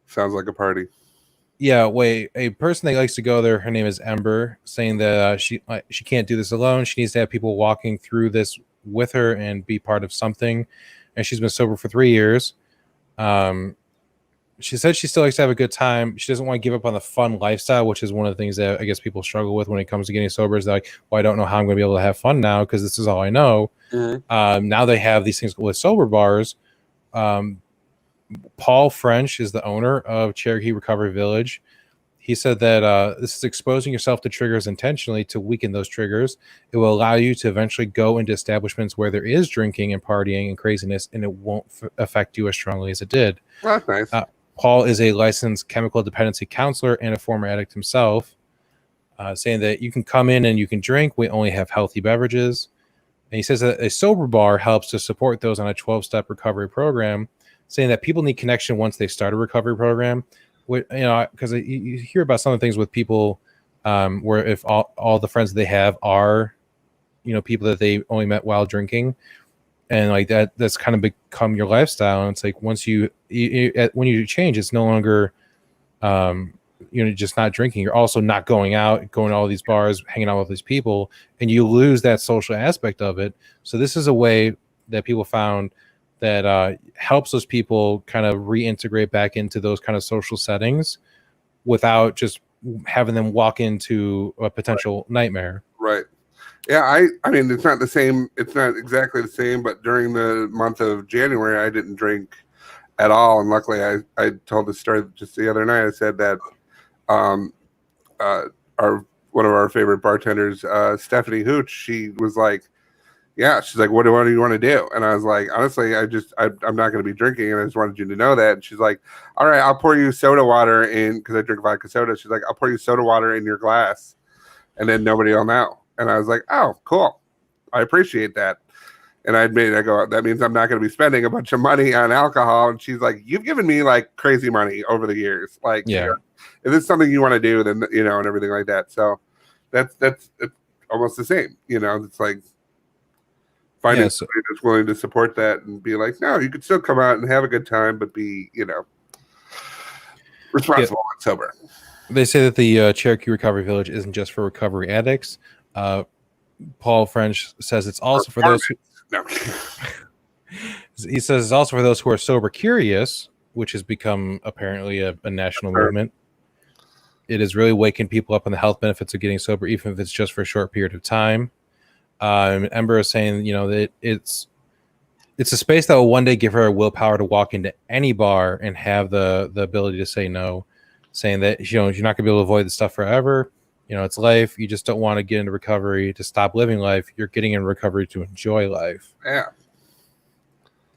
Sounds like a party. Yeah, wait. A person that likes to go there, her name is Ember, saying that she can't do this alone. She needs to have people walking through this with her and be part of something. And she's been sober for 3 years. She said she still likes to have a good time. She doesn't want to give up on the fun lifestyle, which is one of the things that I guess people struggle with when it comes to getting sober. Is like, well, I don't know how I'm going to be able to have fun now because this is all I know. Mm-hmm. Now they have these things with sober bars. Paul French is the owner of Cherokee Recovery Village. He said that this is exposing yourself to triggers intentionally to weaken those triggers. It will allow you to eventually go into establishments where there is drinking and partying and craziness, and it won't affect you as strongly as it did. That's nice. Paul is a licensed chemical dependency counselor and a former addict himself, saying that you can come in and you can drink. We only have healthy beverages. And he says that a sober bar helps to support those on a 12-step recovery program, saying that people need connection once they start a recovery program. Because you hear about some of the things with people where if all the friends that they have are, people that they only met while drinking, and like that's kind of become your lifestyle. And it's like once when you change, it's no longer, just not drinking. You're also not going out, going to all these bars, hanging out with these people, and you lose that social aspect of it. So this is a way that people found that helps those people kind of reintegrate back into those kind of social settings without just having them walk into a potential nightmare. Right. Yeah, I mean, it's not the same. It's not exactly the same, but during the month of January, I didn't drink at all. And luckily, I told the story just the other night. I said that one of our favorite bartenders, Stephanie Hooch, she was like, yeah, she's like, what do you want to do? And I was like, honestly, I'm not going to be drinking, and I just wanted you to know that. And she's like, all right, I'll pour you soda water in, because I drink vodka soda. She's like, I'll pour you soda water in your glass, and then nobody will know. And I was like, oh, cool. I appreciate that. And I go, that means I'm not going to be spending a bunch of money on alcohol. And she's like, you've given me like crazy money over the years. Like, yeah, if it's something you want to do, then, and everything like that. So that's it's almost the same, it's like finding somebody that's willing to support that and be like, no, you could still come out and have a good time, but be, responsible and sober. They say that the Cherokee Recovery Village isn't just for recovery addicts. Paul French says it's also for those. He says it's also for those who are sober curious, which has become apparently a national movement. It has really wakened people up on the health benefits of getting sober, even if it's just for a short period of time. Ember is saying, that it's a space that will one day give her a willpower to walk into any bar and have the ability to say no, saying that, you're not going to be able to avoid the stuff forever. It's life. You just don't want to get into recovery to stop living life. You're getting in recovery to enjoy life. Yeah.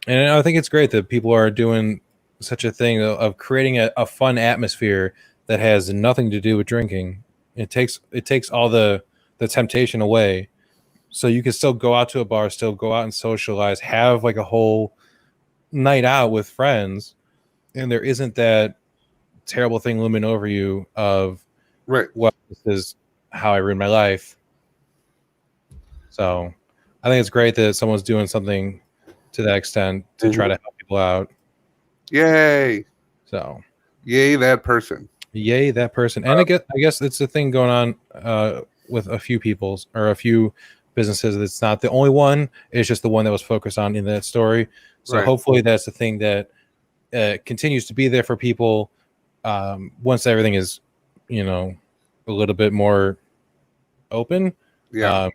And I think it's great that people are doing such a thing of creating a fun atmosphere that has nothing to do with drinking. It takes all the temptation away. So you can still go out to a bar, still go out and socialize, have like a whole night out with friends. And there isn't that terrible thing looming over you of, right, well, this is how I ruin my life. So I think it's great that someone's doing something to that extent to try to help people out. Yay. So yay that person. Yay that person. And I guess it's a thing going on with a few people's or a few businesses. It's not the only one. It's just the one that was focused on in that story. So hopefully that's the thing that continues to be there for people once everything is, a little bit more open. Yeah.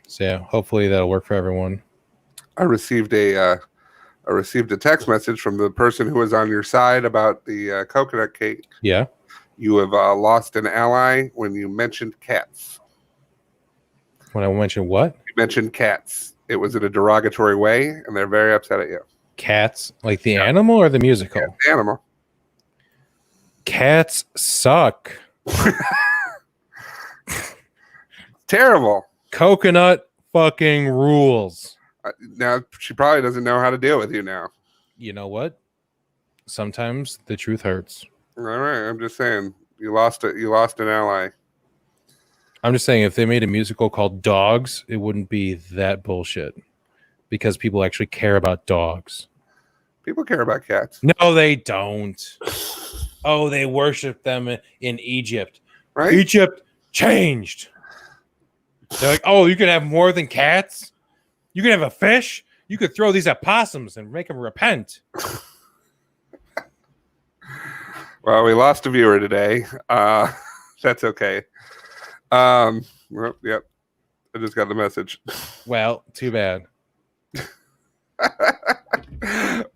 So yeah, hopefully that'll work for everyone. I received a text message from the person who was on your side about the coconut cake. Yeah. You have lost an ally when you mentioned cats. When I mentioned what? You mentioned cats it was in a derogatory way, and they're very upset at you. Cats, like the animal or the musical? Yeah, the animal. Cats suck. Terrible. Coconut fucking rules. Now she probably doesn't know how to deal with you now. You know what? Sometimes the truth hurts. All right, I'm just saying you lost it. You lost an ally. I'm just saying if they made a musical called Dogs, it wouldn't be that bullshit because people actually care about dogs. People care about cats. No, they don't. Oh, they worship them in Egypt. Right? Egypt changed. They're like, oh, you can have more than cats? You can have a fish? You could throw these at possums and make them repent. Well, we lost a viewer today. That's okay. Well, yep. I just got the message. Well, too bad.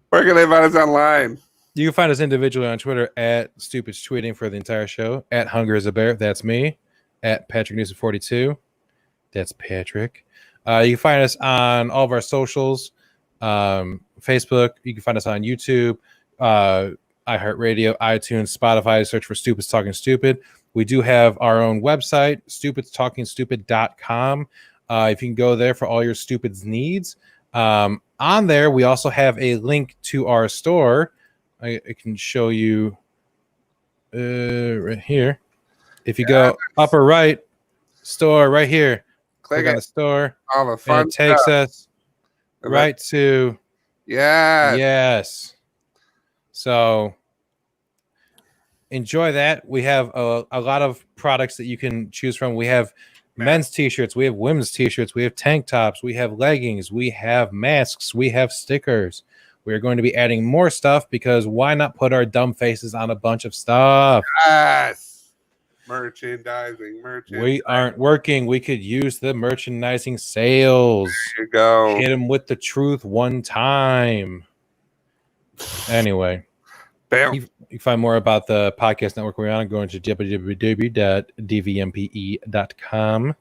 Where can they find us online? You can find us individually on Twitter at Stupid's tweeting for the entire show. At Hunger is a Bear. That's me. At Patrick Newsom 42. That's Patrick. You can find us on all of our socials. Facebook. You can find us on YouTube, iHeartRadio, iTunes, Spotify. Search for Stupid's Talking Stupid. We do have our own website, stupidstalkingstupid.com. If you can go there for all your Stupids needs. On there, we also have a link to our store. I can show you right here. If you go upper right, store right here. Click on the store. All the fun and it takes stuff. us right to yes. So enjoy that. We have a lot of products that you can choose from. We have men's t-shirts, we have women's t-shirts, we have tank tops, we have leggings, we have masks, we have stickers. We're going to be adding more stuff because why not put our dumb faces on a bunch of stuff? Yes. Merchandising. We aren't working. We could use the merchandising sales. There you go. Hit them with the truth one time. Anyway. Bam. You can find more about the podcast network we're on going to www.dvmpe.com.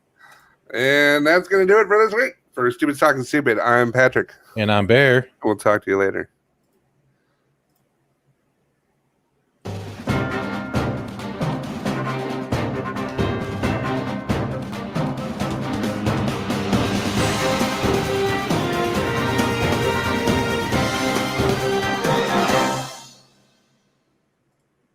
And that's going to do it for this week. For Stupid Talking Stupid, I'm Patrick. And I'm Bear. We'll talk to you later.